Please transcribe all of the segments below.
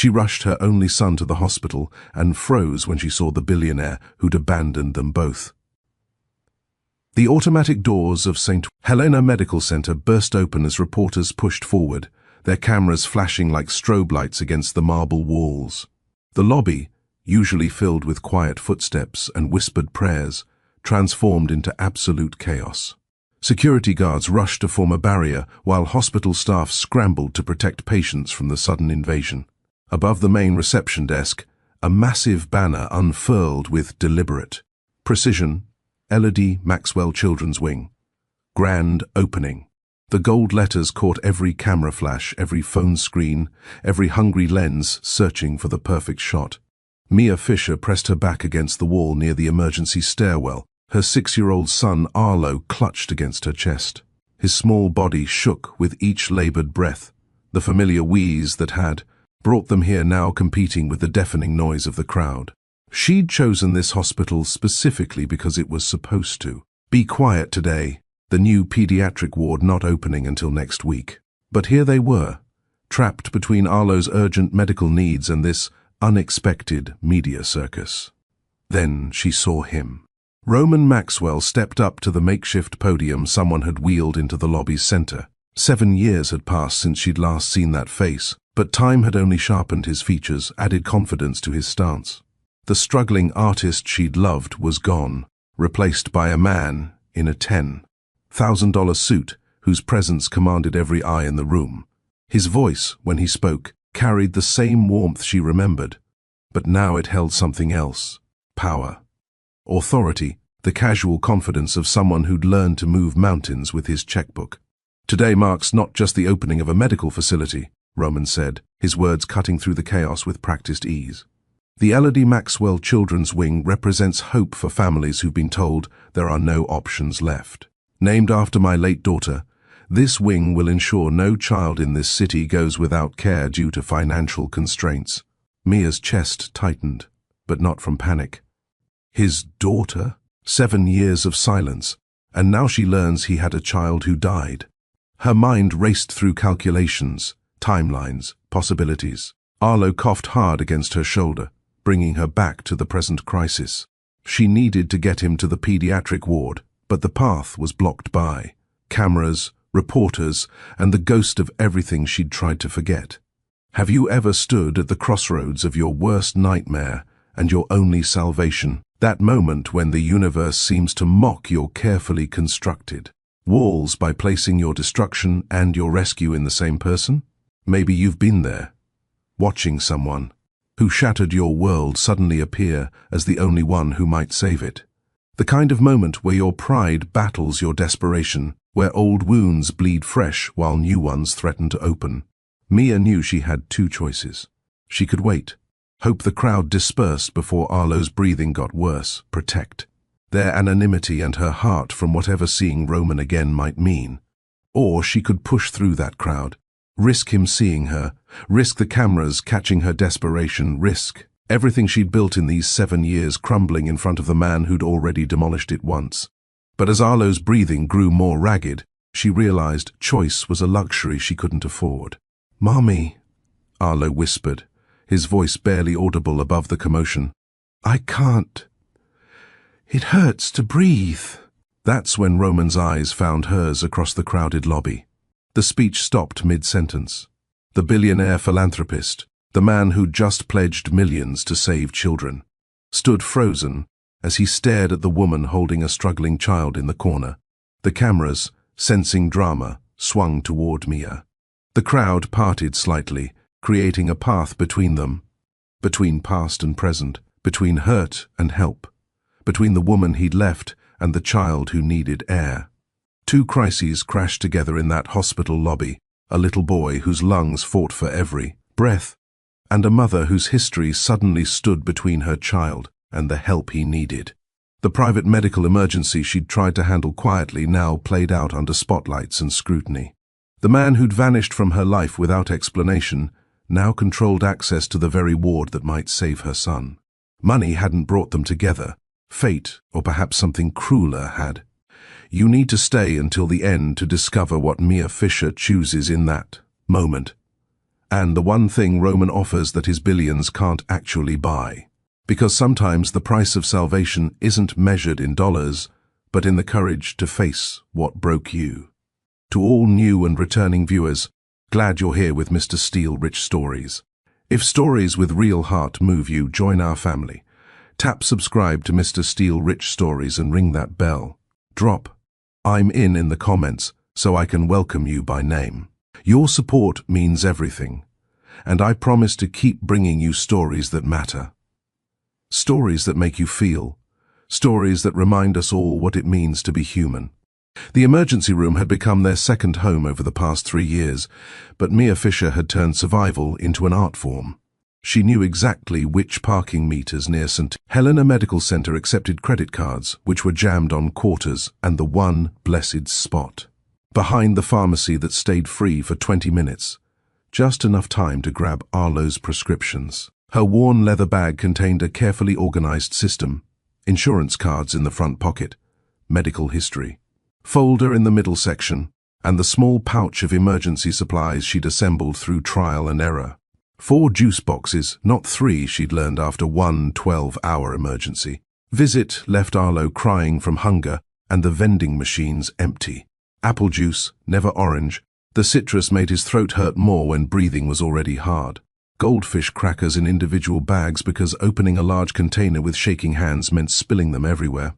She rushed her only son to the hospital and froze when she saw the billionaire who'd abandoned them both. The automatic doors of St. Helena Medical Center burst open as reporters pushed forward, their cameras flashing like strobe lights against the marble walls. The lobby, usually filled with quiet footsteps and whispered prayers, transformed into absolute chaos. Security guards rushed to form a barrier while hospital staff scrambled to protect patients from the sudden invasion. Above the main reception desk, a massive banner unfurled with deliberate precision: Elodie Maxwell Children's Wing. Grand opening. The gold letters caught every camera flash, every phone screen, every hungry lens searching for the perfect shot. Mia Fisher pressed her back against the wall near the emergency stairwell. Her 6-year-old son Arlo clutched against her chest. His small body shook with each labored breath, the familiar wheeze that had brought them here now competing with the deafening noise of the crowd. She'd chosen this hospital specifically because it was supposed to be quiet today, the new pediatric ward not opening until next week. But here they were, trapped between Arlo's urgent medical needs and this unexpected media circus. Then she saw him. Roman Maxwell stepped up to the makeshift podium someone had wheeled into the lobby's center. 7 years had passed since she'd last seen that face, but time had only sharpened his features, added confidence to his stance. The struggling artist she'd loved was gone, replaced by a man in a $10,000 suit whose presence commanded every eye in the room. His voice, when he spoke, carried the same warmth she remembered, but now it held something else: power. Authority, the casual confidence of someone who'd learned to move mountains with his checkbook. Today marks not just the opening of a medical facility, Roman said, his words cutting through the chaos with practiced ease. The Elodie Maxwell Children's Wing represents hope for families who've been told there are no options left. Named after my late daughter, this wing will ensure no child in this city goes without care due to financial constraints. Mia's chest tightened, but not from panic. His daughter? 7 years of silence, and now she learns he had a child who died. Her mind raced through calculations, timelines, possibilities. Arlo coughed hard against her shoulder, bringing her back to the present crisis. She needed to get him to the pediatric ward, but the path was blocked by cameras, reporters, and the ghost of everything she'd tried to forget. Have you ever stood at the crossroads of your worst nightmare and your only salvation? That moment when the universe seems to mock your carefully constructed walls by placing your destruction and your rescue in the same person? Maybe you've been there, watching someone who shattered your world suddenly appear as the only one who might save it. The kind of moment where your pride battles your desperation, where old wounds bleed fresh while new ones threaten to open. Mia knew she had 2 choices. She could wait, hope the crowd dispersed before Arlo's breathing got worse, protect their anonymity and her heart from whatever seeing Roman again might mean. Or she could push through that crowd, risk him seeing her, risk the cameras catching her desperation, risk everything she'd built in these 7 years crumbling in front of the man who'd already demolished it once. But as Arlo's breathing grew more ragged, she realized choice was a luxury she couldn't afford. "Mommy," Arlo whispered, his voice barely audible above the commotion. "I can't. It hurts to breathe." That's when Roman's eyes found hers across the crowded lobby. The speech stopped mid-sentence. The billionaire philanthropist, the man who'd just pledged millions to save children, stood frozen as he stared at the woman holding a struggling child in the corner. The cameras, sensing drama, swung toward Mia. The crowd parted slightly, creating a path between them, between past and present, between hurt and help, between the woman he'd left and the child who needed air. 2 crises crashed together in that hospital lobby, a little boy whose lungs fought for every breath, and a mother whose history suddenly stood between her child and the help he needed. The private medical emergency she'd tried to handle quietly now played out under spotlights and scrutiny. The man who'd vanished from her life without explanation now controlled access to the very ward that might save her son. Money hadn't brought them together. Fate, or perhaps something crueler, had. You need to stay until the end to discover what Mia Fisher chooses in that moment. And the one thing Roman offers that his billions can't actually buy. Because sometimes the price of salvation isn't measured in dollars, but in the courage to face what broke you. To all new and returning viewers, glad you're here with Mr. Steele Rich Stories. If stories with real heart move you, join our family. Tap subscribe to Mr. Steele Rich Stories and ring that bell. Drop "I'm in the comments so I can welcome you by name. Your support means everything, and I promise to keep bringing you stories that matter. Stories that make you feel. Stories that remind us all what it means to be human. The emergency room had become their second home over the past 3 years, but Mia Fisher had turned survival into an art form. She knew exactly which parking meters near St. Helena Medical Center accepted credit cards, which were jammed on quarters, and the one blessed spot behind the pharmacy that stayed free for 20 minutes. Just enough time to grab Arlo's prescriptions. Her worn leather bag contained a carefully organized system, insurance cards in the front pocket, medical history, folder in the middle section, and the small pouch of emergency supplies she'd assembled through trial and error. 4 juice boxes, not 3 she'd learned after one 12-hour emergency. Visit left Arlo crying from hunger and the vending machines empty. Apple juice, never orange. The citrus made his throat hurt more when breathing was already hard. Goldfish crackers in individual bags because opening a large container with shaking hands meant spilling them everywhere.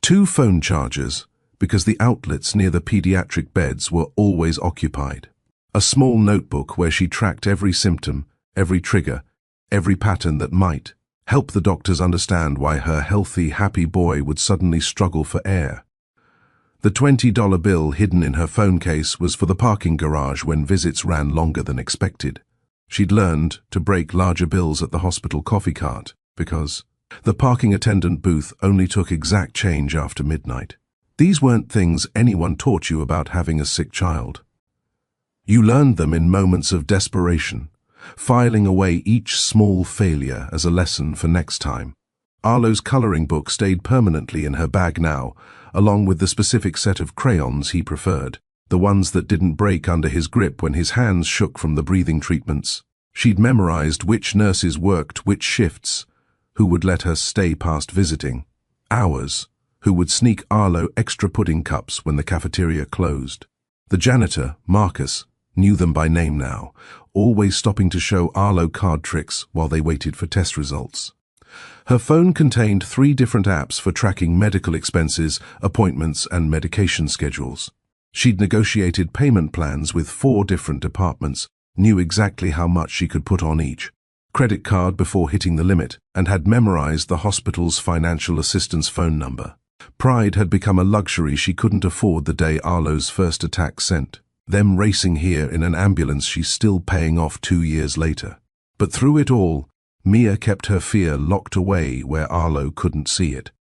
2 phone chargers because the outlets near the pediatric beds were always occupied. A small notebook where she tracked every symptom, every trigger, every pattern that might help the doctors understand why her healthy, happy boy would suddenly struggle for air. The $20 bill hidden in her phone case was for the parking garage when visits ran longer than expected. She'd learned to break larger bills at the hospital coffee cart because the parking attendant booth only took exact change after midnight. These weren't things anyone taught you about having a sick child. You learned them in moments of desperation, filing away each small failure as a lesson for next time. Arlo's coloring book stayed permanently in her bag now, along with the specific set of crayons he preferred, the ones that didn't break under his grip when his hands shook from the breathing treatments. She'd memorized which nurses worked which shifts, who would let her stay past visiting hours, who would sneak Arlo extra pudding cups when the cafeteria closed. The janitor, Marcus, knew them by name now, always stopping to show Arlo card tricks while they waited for test results. Her phone contained 3 different apps for tracking medical expenses, appointments, and medication schedules. She'd negotiated payment plans with 4 different departments, knew exactly how much she could put on each credit card before hitting the limit, and had memorized the hospital's financial assistance phone number. Pride had become a luxury she couldn't afford the day Arlo's first attack sent them racing here in an ambulance she's still paying off 2 years later. But through it all, Mia kept her fear locked away where Arlo couldn't see it.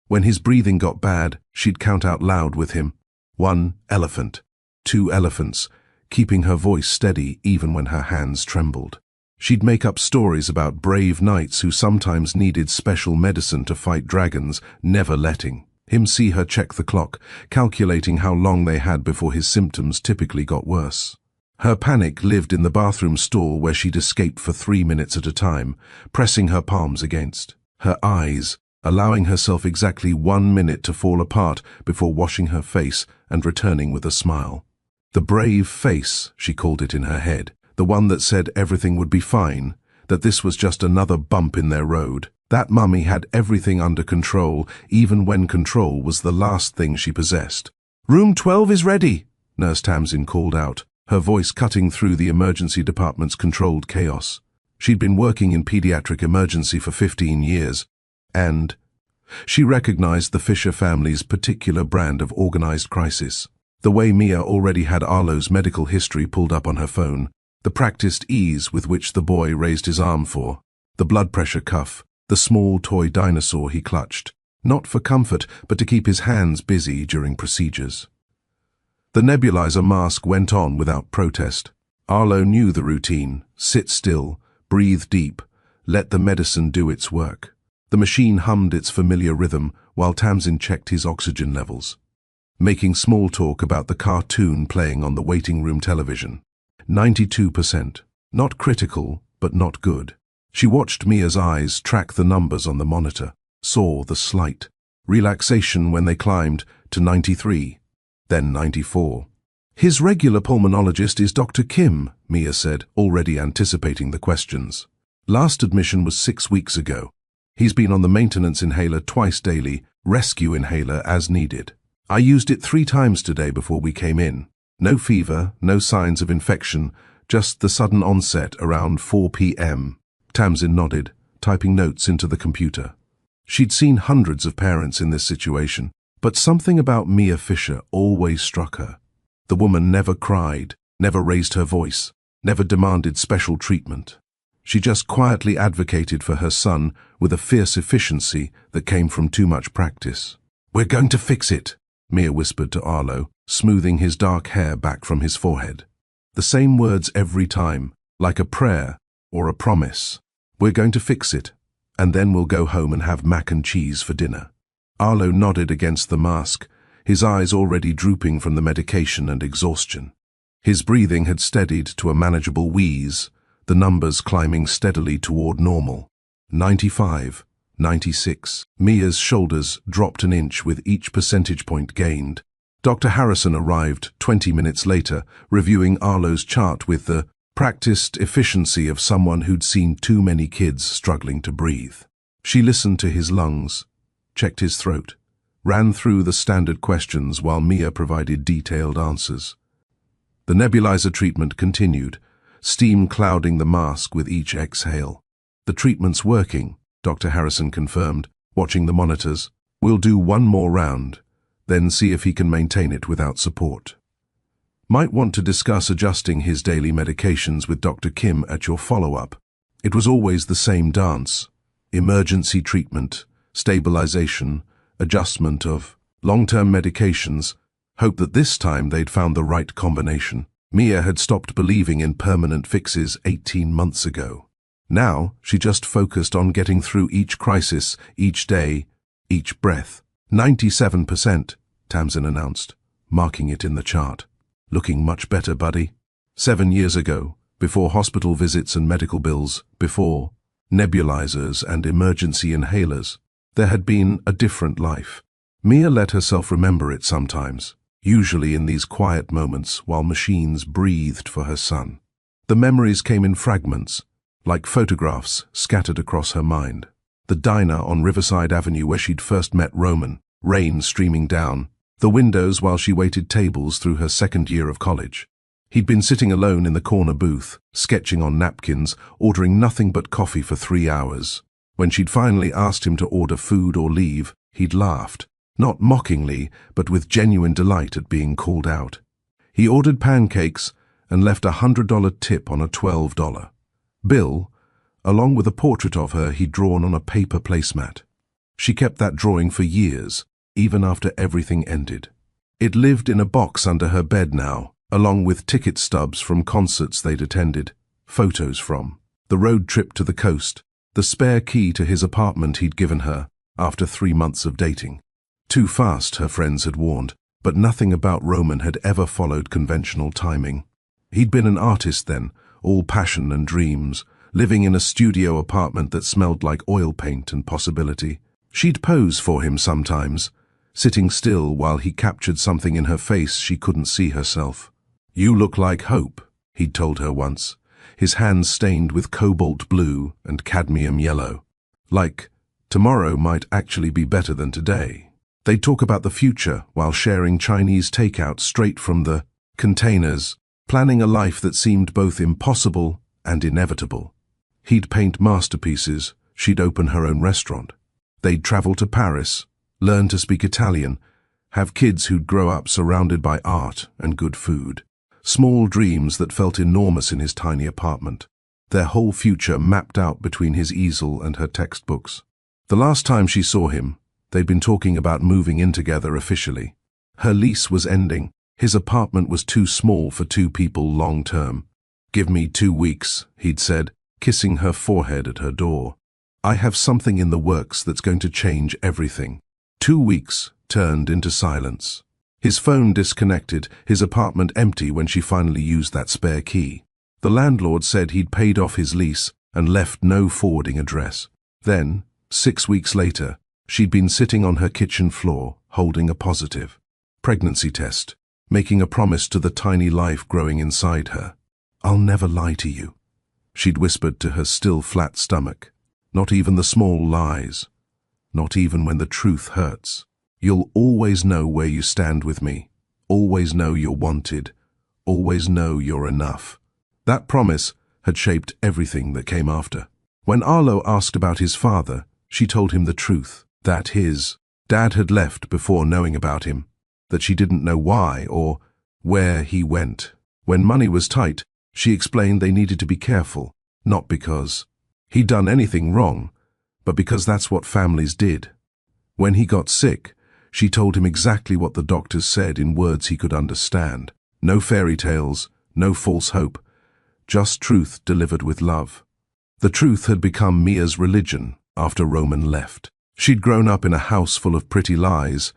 When his breathing got bad, she'd count out loud with him. 1 elephant, 2 elephants, keeping her voice steady even when her hands trembled. She'd make up stories about brave knights who sometimes needed special medicine to fight dragons, never letting him see her check the clock, calculating how long they had before his symptoms typically got worse. Her panic lived in the bathroom stall where she'd escape for 3 minutes at a time, pressing her palms against her eyes, allowing herself exactly 1 minute to fall apart before washing her face and returning with a smile. The brave face, she called it in her head, the one that said everything would be fine, that this was just another bump in their road. That mummy had everything under control, even when control was the last thing she possessed. "Room 12 is ready," Nurse Tamsin called out, her voice cutting through the emergency department's controlled chaos. She'd been working in pediatric emergency for 15 years, and she recognized the Fisher family's particular brand of organized crisis. The way Mia already had Arlo's medical history pulled up on her phone, the practiced ease with which the boy raised his arm for, the blood pressure cuff, the small toy dinosaur he clutched, not for comfort but to keep his hands busy during procedures. The nebulizer mask went on without protest. Arlo knew the routine: sit still, breathe deep, let the medicine do its work. The machine hummed its familiar rhythm while Tamsin checked his oxygen levels, making small talk about the cartoon playing on the waiting room television. 92%. Not critical, but not good. She watched Mia's eyes track the numbers on the monitor, saw the slight relaxation when they climbed to 93, then 94. His regular pulmonologist is Dr. Kim, Mia said, already anticipating the questions. Last admission was 6 weeks ago. He's been on the maintenance inhaler twice daily, rescue inhaler as needed. I used it 3 times today before we came in. No fever, no signs of infection, just the sudden onset around 4 p.m. Tamsin nodded, typing notes into the computer. She'd seen hundreds of parents in this situation, but something about Mia Fisher always struck her. The woman never cried, never raised her voice, never demanded special treatment. She just quietly advocated for her son with a fierce efficiency that came from too much practice. "We're going to fix it," Mia whispered to Arlo, smoothing his dark hair back from his forehead. The same words every time, like a prayer or a promise. "We're going to fix it, and then we'll go home and have mac and cheese for dinner." Arlo nodded against the mask, his eyes already drooping from the medication and exhaustion. His breathing had steadied to a manageable wheeze, the numbers climbing steadily toward normal. 95, 96. Mia's shoulders dropped an inch with each percentage point gained. Dr. Harrison arrived 20 minutes later, reviewing Arlo's chart with the practiced efficiency of someone who'd seen too many kids struggling to breathe. She listened to his lungs, checked his throat, ran through the standard questions while Mia provided detailed answers. The nebulizer treatment continued, steam clouding the mask with each exhale. "The treatment's working," Dr. Harrison confirmed, watching the monitors. "We'll do one more round, then see if he can maintain it without support. Might want to discuss adjusting his daily medications with Dr. Kim at your follow-up." It was always the same dance: emergency treatment, stabilization, adjustment of long-term medications, hope that this time they'd found the right combination. Mia had stopped believing in permanent fixes 18 months ago. Now, she just focused on getting through each crisis, each day, each breath. 97%, Tamsin announced, marking it in the chart. "Looking much better, buddy." 7 years ago, before hospital visits and medical bills, before nebulizers and emergency inhalers, there had been a different life. Mia let herself remember it sometimes, usually in these quiet moments while machines breathed for her son. The memories came in fragments, like photographs scattered across her mind. The diner on Riverside Avenue where she'd first met Roman, rain streaming down, the windows while she waited tables through her second year of college. He'd been sitting alone in the corner booth, sketching on napkins, ordering nothing but coffee for 3 hours. When she'd finally asked him to order food or leave, he'd laughed, not mockingly, but with genuine delight at being called out. He ordered pancakes and left a $100 tip on a $12 bill, along with a portrait of her he'd drawn on a paper placemat. She kept that drawing for years, even after everything ended. It lived in a box under her bed now, along with ticket stubs from concerts they'd attended, photos from, the road trip to the coast, the spare key to his apartment he'd given her after 3 months of dating. Too fast, her friends had warned, but nothing about Roman had ever followed conventional timing. He'd been an artist then, all passion and dreams, living in a studio apartment that smelled like oil paint and possibility. She'd pose for him sometimes, sitting still while he captured something in her face she couldn't see herself. "You look like hope," he'd told her once, his hands stained with cobalt blue and cadmium yellow. Like, tomorrow might actually be better than today. They'd talk about the future while sharing Chinese takeout straight from the containers, planning a life that seemed both impossible and inevitable. He'd paint masterpieces, she'd open her own restaurant. They'd travel to Paris, learn to speak Italian, have kids who'd grow up surrounded by art and good food. Small dreams that felt enormous in his tiny apartment, their whole future mapped out between his easel and her textbooks. The last time she saw him, they'd been talking about moving in together officially. Her lease was ending. His apartment was too small for 2 people long term. "Give me 2 weeks, he'd said, kissing her forehead at her door. "I have something in the works that's going to change everything." 2 weeks turned into silence. His phone disconnected, his apartment empty when she finally used that spare key. The landlord said he'd paid off his lease and left no forwarding address. Then, 6 weeks later, she'd been sitting on her kitchen floor, holding a positive pregnancy test, making a promise to the tiny life growing inside her. "I'll never lie to you," she'd whispered to her still flat stomach. "Not even the small lies. Not even when the truth hurts. You'll always know where you stand with me. Always know you're wanted. Always know you're enough." That promise had shaped everything that came after. When Arlo asked about his father, she told him the truth, that his dad had left before knowing about him, that she didn't know why or where he went. When money was tight, she explained they needed to be careful, not because he'd done anything wrong, but because that's what families did. When he got sick, she told him exactly what the doctors said in words he could understand. No fairy tales, no false hope, just truth delivered with love. The truth had become Mia's religion after Roman left. She'd grown up in a house full of pretty lies.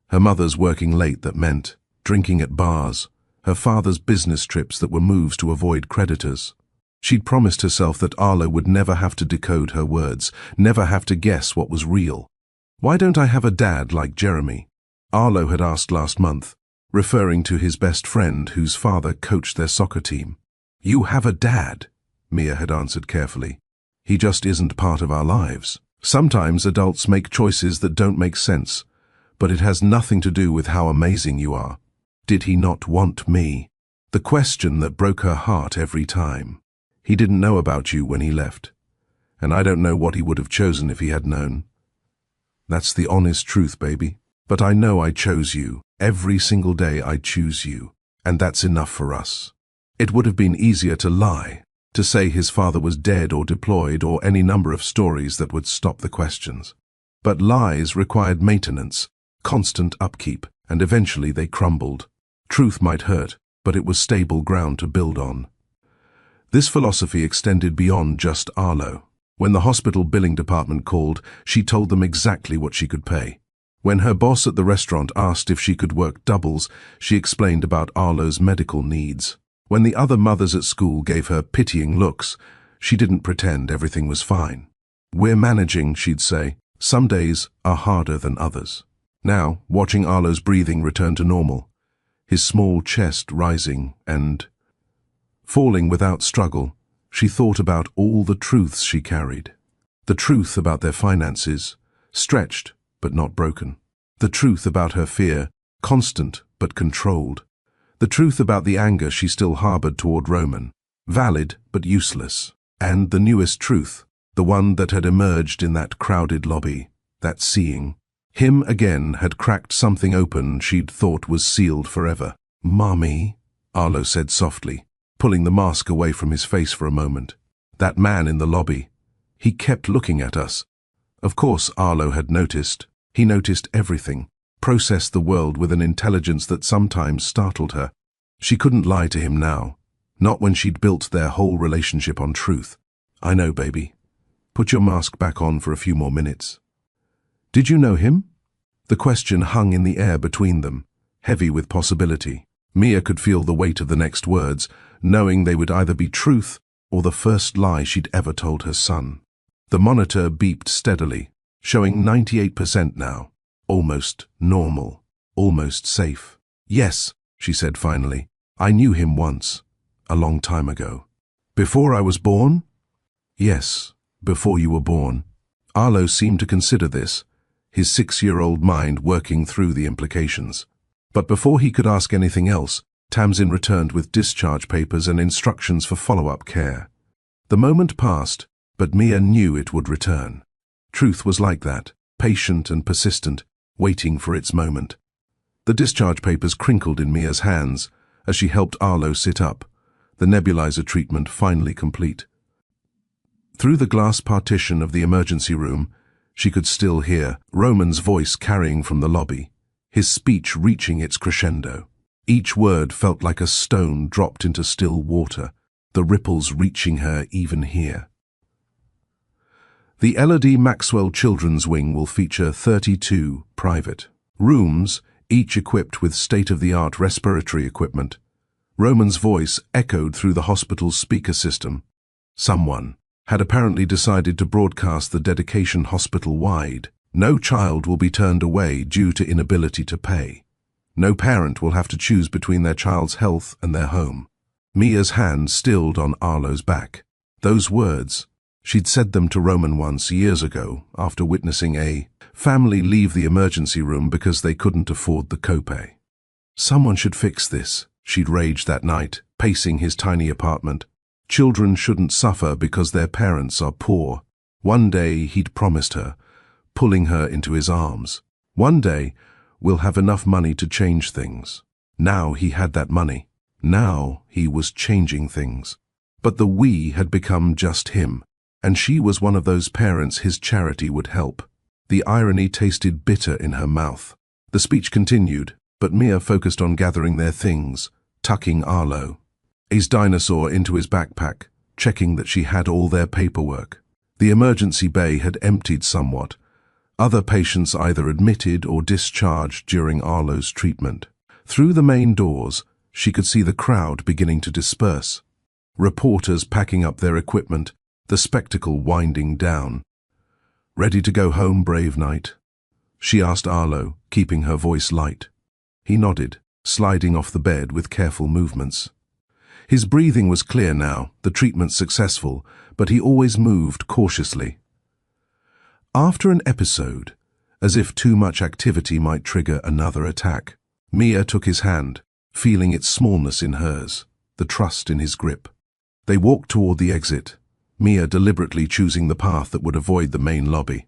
Her mother's working late that meant drinking at bars, her father's business trips that were moves to avoid creditors. She'd promised herself that Arlo would never have to decode her words, never have to guess what was real. "Why don't I have a dad like Jeremy?" Arlo had asked last month, referring to his best friend whose father coached their soccer team. "You have a dad," Mia had answered carefully. "He just isn't part of our lives. Sometimes adults make choices that don't make sense, but it has nothing to do with how amazing you are. Did he not want me?" The question that broke her heart every time. "He didn't know about you when he left, and I don't know what he would have chosen if he had known. That's the honest truth, baby. But I know I chose you. Every single day I choose you, and that's enough for us." It would have been easier to lie, to say his father was dead or deployed or any number of stories that would stop the questions. But lies required maintenance, constant upkeep, and eventually they crumbled. Truth might hurt, but it was stable ground to build on. This philosophy extended beyond just Arlo. When the hospital billing department called, she told them exactly what she could pay. When her boss at the restaurant asked if she could work doubles, she explained about Arlo's medical needs. When the other mothers at school gave her pitying looks, she didn't pretend everything was fine. "We're managing," she'd say. "Some days are harder than others." Now, watching Arlo's breathing return to normal, his small chest rising and falling without struggle, she thought about all the truths she carried. The truth about their finances, stretched but not broken. The truth about her fear, constant but controlled. The truth about the anger she still harbored toward Roman, valid but useless. And the newest truth, the one that had emerged in that crowded lobby, that seeing him again had cracked something open she'd thought was sealed forever. "Mommy," Arlo said softly, pulling the mask away from his face for a moment. "That man in the lobby, he kept looking at us." Of course Arlo had noticed. He noticed everything, processed the world with an intelligence that sometimes startled her. She couldn't lie to him now, not when she'd built their whole relationship on truth. "I know, baby. Put your mask back on for a few more minutes." "Did you know him?" The question hung in the air between them, heavy with possibility. Mia could feel the weight of the next words, knowing they would either be truth or the first lie she'd ever told her son. The monitor beeped steadily, showing 98% now. Almost normal, almost safe. "Yes," she said finally. "I knew him once, a long time ago." "Before I was born?" "Yes, before you were born." Arlo seemed to consider this, his 6-year-old mind working through the implications. But before he could ask anything else, Tamsin returned with discharge papers and instructions for follow-up care. The moment passed, but Mia knew it would return. Truth was like that, patient and persistent, waiting for its moment. The discharge papers crinkled in Mia's hands as she helped Arlo sit up, the nebulizer treatment finally complete. Through the glass partition of the emergency room, she could still hear Roman's voice carrying from the lobby, his speech reaching its crescendo. Each word felt like a stone dropped into still water, the ripples reaching her even here. The Elodie Maxwell Children's Wing will feature 32 private rooms, each equipped with state-of-the-art respiratory equipment, Roman's voice echoed through the hospital's speaker system. Someone had apparently decided to broadcast the dedication hospital-wide. No child will be turned away due to inability to pay. No parent will have to choose between their child's health and their home. Mia's hand stilled on Arlo's back. Those words, she'd said them to Roman once years ago after witnessing a family leave the emergency room because they couldn't afford the copay. Someone should fix this, she'd raged that night, pacing his tiny apartment. Children shouldn't suffer because their parents are poor. One day, he'd promised her, pulling her into his arms. One day, we'll have enough money to change things. Now he had that money. Now he was changing things. But the we had become just him, and she was one of those parents his charity would help. The irony tasted bitter in her mouth. The speech continued, but Mia focused on gathering their things, tucking Arlo, his dinosaur, into his backpack, checking that she had all their paperwork. The emergency bay had emptied somewhat. Other patients either admitted or discharged during Arlo's treatment. Through the main doors, she could see the crowd beginning to disperse. Reporters packing up their equipment, the spectacle winding down. "Ready to go home, brave knight?" she asked Arlo, keeping her voice light. He nodded, sliding off the bed with careful movements. His breathing was clear now, the treatment successful, but he always moved cautiously. After an episode, as if too much activity might trigger another attack, Mia took his hand, feeling its smallness in hers, the trust in his grip. They walked toward the exit, Mia deliberately choosing the path that would avoid the main lobby.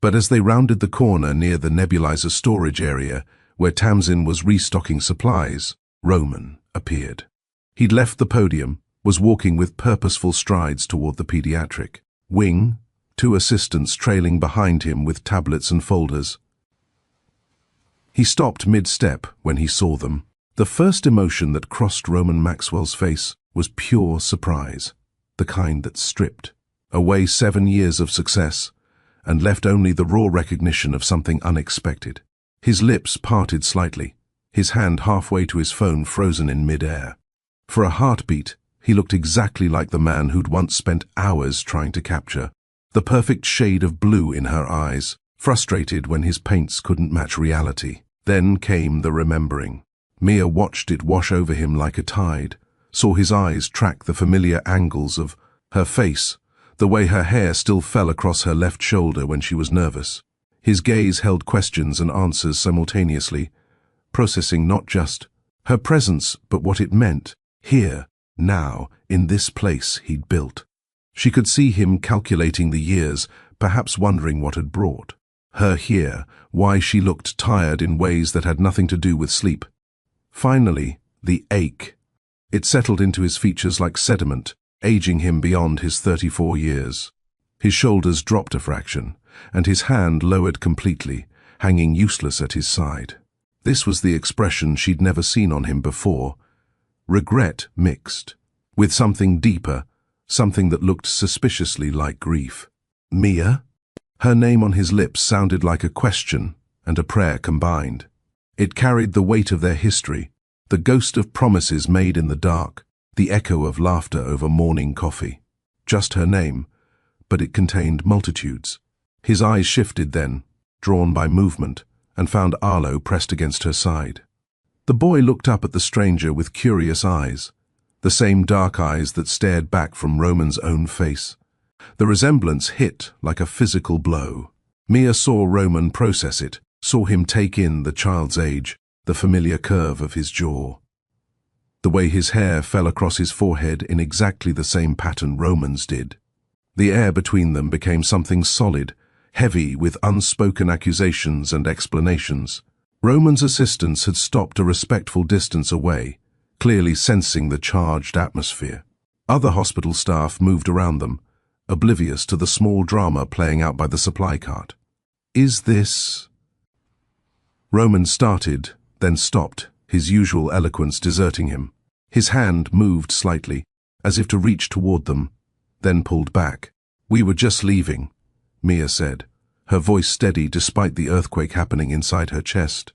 But as they rounded the corner near the nebulizer storage area, where Tamsin was restocking supplies, Roman appeared. He'd left the podium, was walking with purposeful strides toward the pediatric wing, 2 assistants trailing behind him with tablets and folders. He stopped mid-step when he saw them. The first emotion that crossed Roman Maxwell's face was pure surprise, the kind that stripped away 7 years of success and left only the raw recognition of something unexpected. His lips parted slightly, his hand halfway to his phone frozen in mid-air. For a heartbeat, he looked exactly like the man who'd once spent hours trying to capture, the perfect shade of blue in her eyes, frustrated when his paints couldn't match reality. Then came the remembering. Mia watched it wash over him like a tide, saw his eyes track the familiar angles of her face, the way her hair still fell across her left shoulder when she was nervous. His gaze held questions and answers simultaneously, processing not just her presence but what it meant, here, now, in this place he'd built. She could see him calculating the years, perhaps wondering what had brought her here, why she looked tired in ways that had nothing to do with sleep. Finally, the ache. It settled into his features like sediment, aging him beyond his 34 years. His shoulders dropped a fraction, and his hand lowered completely, hanging useless at his side. This was the expression she'd never seen on him before. Regret mixed with something deeper, something that looked suspiciously like grief. "Mia?" Her name on his lips sounded like a question and a prayer combined. It carried the weight of their history, the ghost of promises made in the dark, the echo of laughter over morning coffee. Just her name, but it contained multitudes. His eyes shifted then, drawn by movement, and found Arlo pressed against her side. The boy looked up at the stranger with curious eyes, the same dark eyes that stared back from Roman's own face. The resemblance hit like a physical blow. Mia saw Roman process it, saw him take in the child's age, the familiar curve of his jaw. The way his hair fell across his forehead in exactly the same pattern Roman's did. The air between them became something solid, heavy with unspoken accusations and explanations. Roman's assistants had stopped a respectful distance away, clearly sensing the charged atmosphere. Other hospital staff moved around them, oblivious to the small drama playing out by the supply cart. "Is this—" Roman started, then stopped, his usual eloquence deserting him. His hand moved slightly, as if to reach toward them, then pulled back. "We were just leaving," Mia said, her voice steady despite the earthquake happening inside her chest.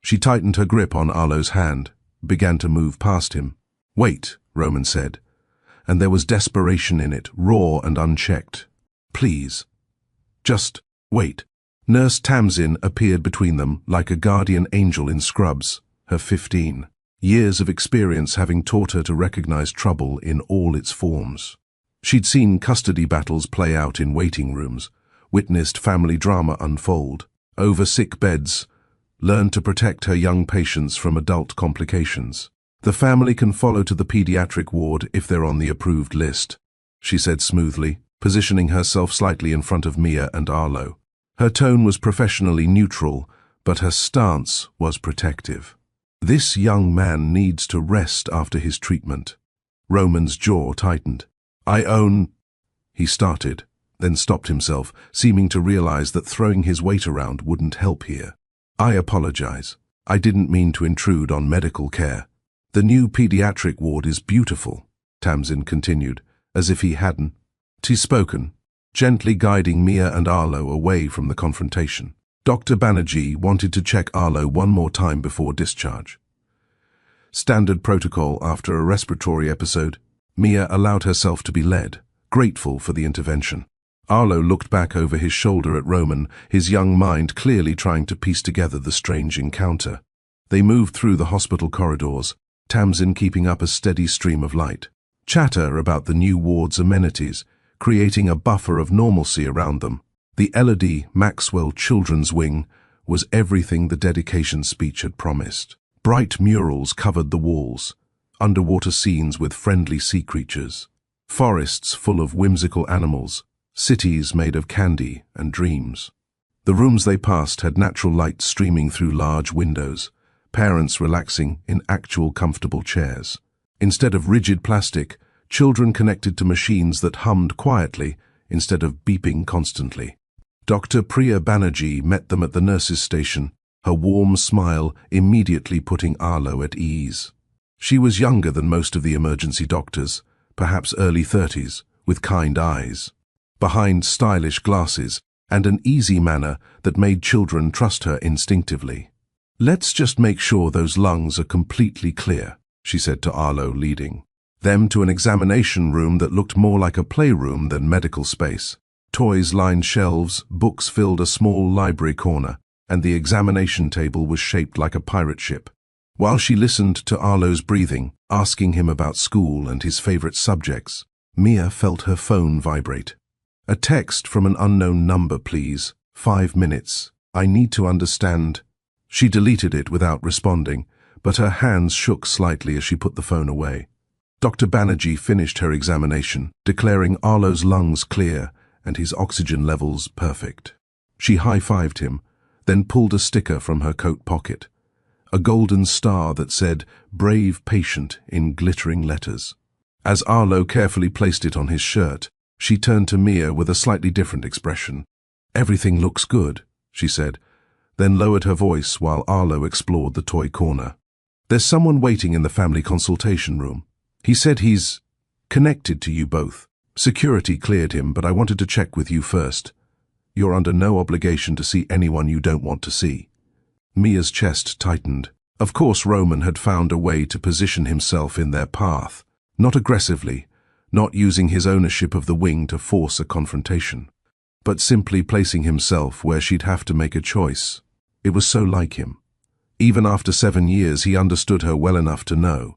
She tightened her grip on Arlo's hand, began to move past him. Wait, Roman said, and there was desperation in it, raw and unchecked. Please. Just wait. Nurse Tamsin appeared between them like a guardian angel in scrubs, her 15 years of experience having taught her to recognize trouble in all its forms. She'd seen custody battles play out in waiting rooms, witnessed family drama unfold, over sick beds, learned to protect her young patients from adult complications. The family can follow to the pediatric ward if they're on the approved list, she said smoothly, positioning herself slightly in front of Mia and Arlo. Her tone was professionally neutral, but her stance was protective. This young man needs to rest after his treatment. Roman's jaw tightened. He started, then stopped himself, seeming to realize that throwing his weight around wouldn't help here. I apologize. I didn't mean to intrude on medical care. The new pediatric ward is beautiful, Tamsin continued, as if he hadn't spoken, gently guiding Mia and Arlo away from the confrontation. Dr. Banerjee wanted to check Arlo one more time before discharge. Standard protocol after a respiratory episode, Mia allowed herself to be led, grateful for the intervention. Arlo looked back over his shoulder at Roman, his young mind clearly trying to piece together the strange encounter. They moved through the hospital corridors, Tamsin keeping up a steady stream of light. Chatter about the new ward's amenities, creating a buffer of normalcy around them. The Elodie Maxwell Children's Wing was everything the dedication speech had promised. Bright murals covered the walls, underwater scenes with friendly sea creatures, forests full of whimsical animals, cities made of candy and dreams. The rooms they passed had natural light streaming through large windows, parents relaxing in actual comfortable chairs. Instead of rigid plastic, children connected to machines that hummed quietly instead of beeping constantly. Dr. Priya Banerjee met them at the nurses' station, her warm smile immediately putting Arlo at ease. She was younger than most of the emergency doctors, perhaps early 30s, with kind eyes, behind stylish glasses, and an easy manner that made children trust her instinctively. "Let's just make sure those lungs are completely clear," she said to Arlo, leading them to an examination room that looked more like a playroom than medical space. Toys lined shelves, books filled a small library corner, and the examination table was shaped like a pirate ship. While she listened to Arlo's breathing, asking him about school and his favorite subjects, Mia felt her phone vibrate. "A text from an unknown number, please. 5 minutes. I need to understand." She deleted it without responding, but her hands shook slightly as she put the phone away. Dr. Banerjee finished her examination, declaring Arlo's lungs clear and his oxygen levels perfect. She high-fived him, then pulled a sticker from her coat pocket, a golden star that said, "Brave Patient," in glittering letters. As Arlo carefully placed it on his shirt, she turned to Mia with a slightly different expression. "Everything looks good," she said, then lowered her voice while Arlo explored the toy corner. "There's someone waiting in the family consultation room. He said he's connected to you both. Security cleared him, but I wanted to check with you first. You're under no obligation to see anyone you don't want to see." Mia's chest tightened. Of course Roman had found a way to position himself in their path, not aggressively, not using his ownership of the wing to force a confrontation, but simply placing himself where she'd have to make a choice. It was so like him. Even after 7 years, he understood her well enough to know.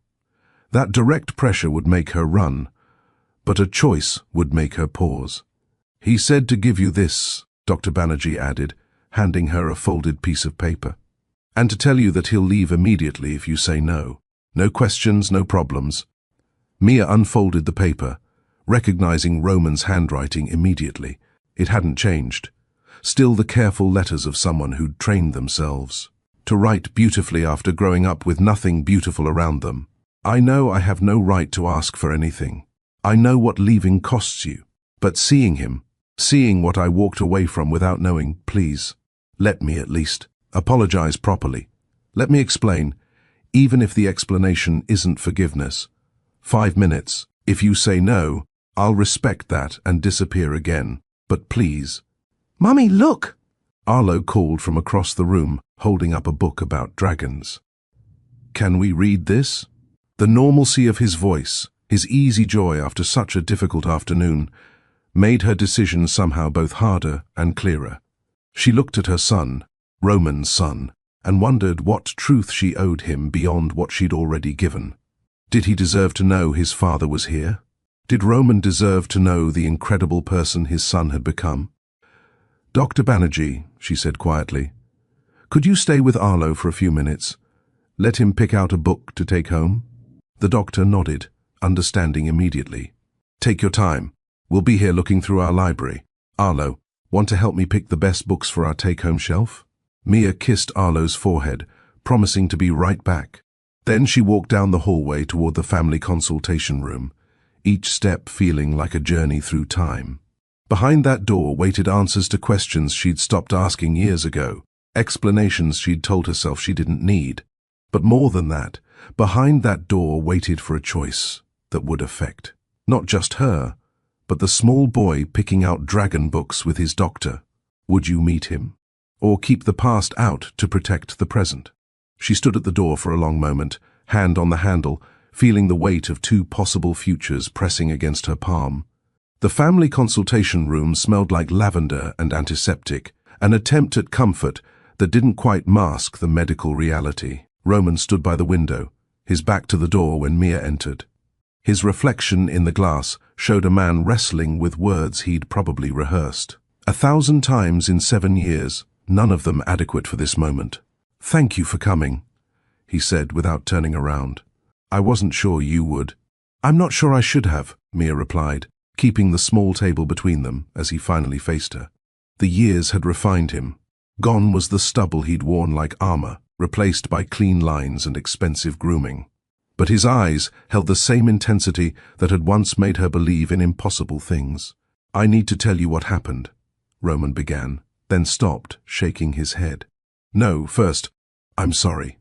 That direct pressure would make her run, but a choice would make her pause. "He said to give you this," Dr. Banerjee added, handing her a folded piece of paper, "and to tell you that he'll leave immediately if you say no. No questions, no problems." Mia unfolded the paper, recognizing Roman's handwriting immediately. It hadn't changed. Still the careful letters of someone who'd trained themselves to write beautifully after growing up with nothing beautiful around them. "I know I have no right to ask for anything. I know what leaving costs you. But seeing him, seeing what I walked away from without knowing, please, let me at least apologize properly. Let me explain, even if the explanation isn't forgiveness. 5 minutes. If you say no, I'll respect that and disappear again. But please." "Mummy, look!" Arlo called from across the room, holding up a book about dragons. "Can we read this?" The normalcy of his voice, his easy joy after such a difficult afternoon, made her decision somehow both harder and clearer. She looked at her son, Roman's son, and wondered what truth she owed him beyond what she'd already given. Did he deserve to know his father was here? Did Roman deserve to know the incredible person his son had become? "Dr. Banerjee," she said quietly, "could you stay with Arlo for a few minutes? Let him pick out a book to take home?" The doctor nodded, understanding immediately. "Take your time. We'll be here looking through our library. Arlo, want to help me pick the best books for our take-home shelf?" Mia kissed Arlo's forehead, promising to be right back. Then she walked down the hallway toward the family consultation room, each step feeling like a journey through time. Behind that door waited answers to questions she'd stopped asking years ago, explanations she'd told herself she didn't need. But more than that, behind that door waited for a choice that would affect not just her, but the small boy picking out dragon books with his doctor. Would you meet him? Or keep the past out to protect the present? She stood at the door for a long moment, hand on the handle, feeling the weight of two possible futures pressing against her palm. The family consultation room smelled like lavender and antiseptic, an attempt at comfort that didn't quite mask the medical reality. Roman stood by the window, his back to the door when Mia entered. His reflection in the glass showed a man wrestling with words he'd probably rehearsed 1,000 times in 7 years, none of them adequate for this moment. "Thank you for coming," he said without turning around. "I wasn't sure you would." "I'm not sure I should have," Mia replied, keeping the small table between them as he finally faced her. The years had refined him. Gone was the stubble he'd worn like armor, replaced by clean lines and expensive grooming. But his eyes held the same intensity that had once made her believe in impossible things. "I need to tell you what happened," Roman began, then stopped, shaking his head. "No, first, I'm sorry.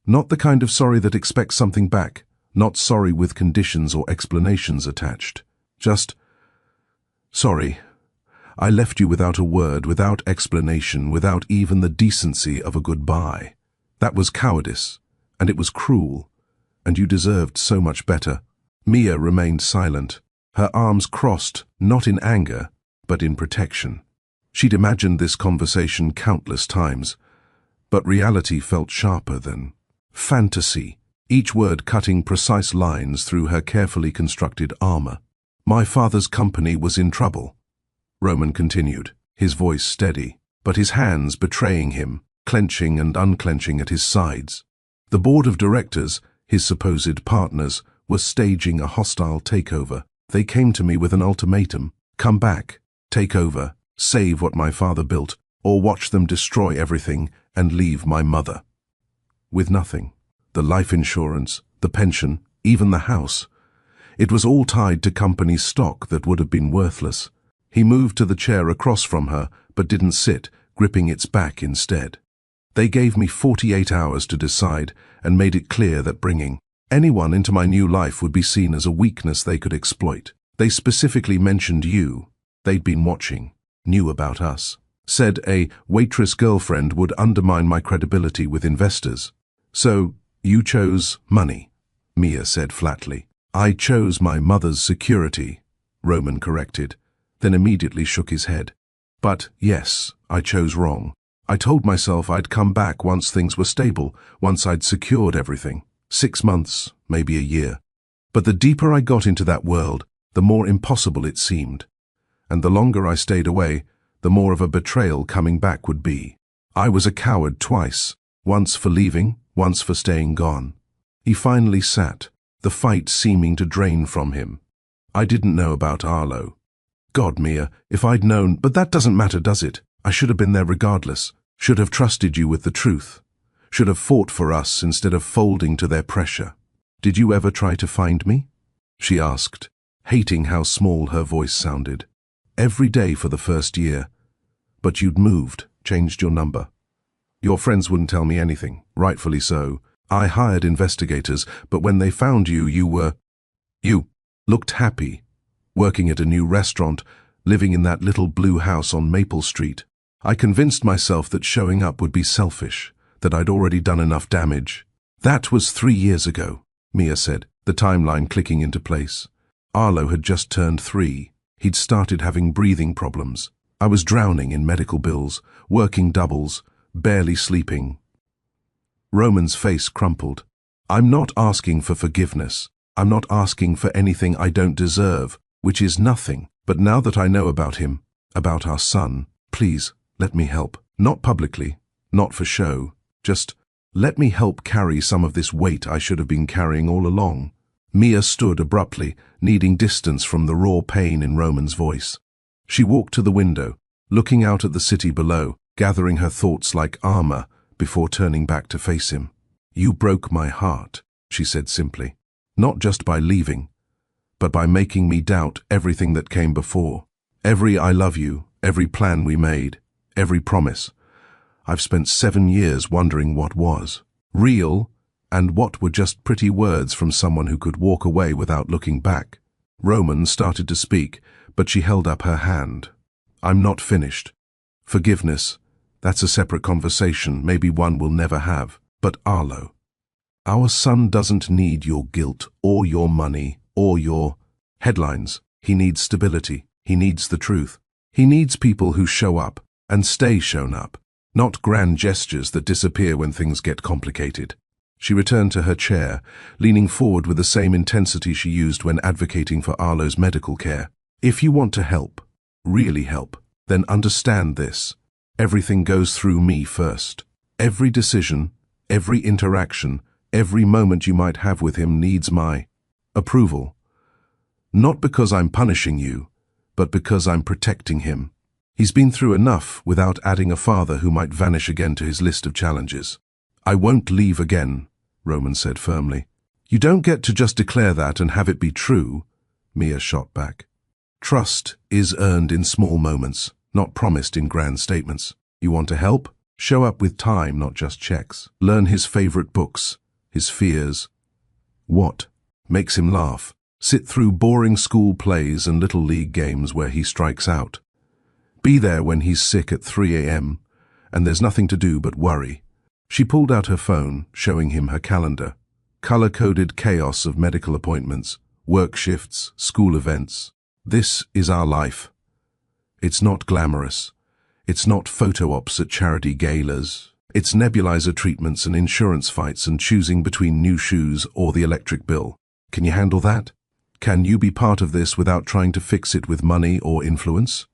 Not the kind of sorry that expects something back, not sorry with conditions or explanations attached. Just sorry. I left you without a word, without explanation, without even the decency of a goodbye. That was cowardice, and it was cruel, and you deserved so much better." Mia remained silent, her arms crossed, not in anger, but in protection. She'd imagined this conversation countless times, but reality felt sharper than fantasy, each word cutting precise lines through her carefully constructed armor. "My father's company was in trouble," Roman continued, his voice steady, but his hands betraying him, clenching and unclenching at his sides. The board of directors, his supposed partners, were staging a hostile takeover. They came to me with an ultimatum: come back, take over, save what my father built, or watch them destroy everything and leave my mother with nothing. The life insurance, the pension, even the house. It was all tied to company stock that would have been worthless. He moved to the chair across from her, but didn't sit, gripping its back instead. "They gave me 48 hours to decide and made it clear that bringing anyone into my new life would be seen as a weakness they could exploit. They specifically mentioned you. They'd been watching, knew about us. Said a waitress girlfriend would undermine my credibility with investors. So, you chose money," Mia said flatly. "I chose my mother's security," Roman corrected, then immediately shook his head. "But yes, I chose wrong. I told myself I'd come back once things were stable, once I'd secured everything. 6 months, maybe a year. But the deeper I got into that world, the more impossible it seemed. And the longer I stayed away, the more of a betrayal coming back would be. I was a coward twice, once for leaving, once for staying gone." He finally sat, the fight seeming to drain from him. "I didn't know about Arlo. God, Mia, if I'd known, but that doesn't matter, does it? I should have been there regardless. Should have trusted you with the truth. Should have fought for us instead of folding to their pressure. Did you ever try to find me?" she asked, hating how small her voice sounded. "Every day for the first year. But you'd moved, changed your number. Your friends wouldn't tell me anything, rightfully so. I hired investigators, but when they found you, you looked happy, working at a new restaurant, living in that little blue house on Maple Street. I convinced myself that showing up would be selfish, that I'd already done enough damage. That was 3 years ago. Mia said, the timeline clicking into place. Arlo had just turned 3. He'd started having breathing problems. I was drowning in medical bills, working doubles, barely sleeping. Roman's face crumpled. I'm not asking for forgiveness. I'm not asking for anything I don't deserve, which is nothing. But now that I know about him, about our son, please, let me help. Not publicly, not for show, just let me help carry some of this weight I should have been carrying all along. Mia stood abruptly, needing distance from the raw pain in Roman's voice. She walked to the window, looking out at the city below, gathering her thoughts like armor before turning back to face him. You broke my heart, she said simply, not just by leaving, but by making me doubt everything that came before. Every I love you, every plan we made, every promise. I've spent 7 years wondering what was real and what were just pretty words from someone who could walk away without looking back. Roman started to speak, but she held up her hand. I'm not finished. Forgiveness, that's a separate conversation, maybe one we'll never have. But Arlo, our son doesn't need your guilt or your money or your headlines. He needs stability. He needs the truth. He needs people who show up and stay shown up, not grand gestures that disappear when things get complicated. She returned to her chair, leaning forward with the same intensity she used when advocating for Arlo's medical care. If you want to help, really help, then understand this. Everything goes through me first. Every decision, every interaction, every moment you might have with him needs my approval. Not because I'm punishing you, but because I'm protecting him. He's been through enough without adding a father who might vanish again to his list of challenges. I won't leave again, Roman said firmly. You don't get to just declare that and have it be true, Mia shot back. Trust is earned in small moments, not promised in grand statements. You want to help? Show up with time, not just checks. Learn his favorite books, his fears. What makes him laugh? Sit through boring school plays and little league games where he strikes out. Be there when he's sick at 3 a.m. and there's nothing to do but worry. She pulled out her phone, showing him her calendar. Color-coded chaos of medical appointments, work shifts, school events. This is our life. It's not glamorous. It's not photo ops at charity galas. It's nebulizer treatments and insurance fights and choosing between new shoes or the electric bill. Can you handle that? Can you be part of this without trying to fix it with money or influence?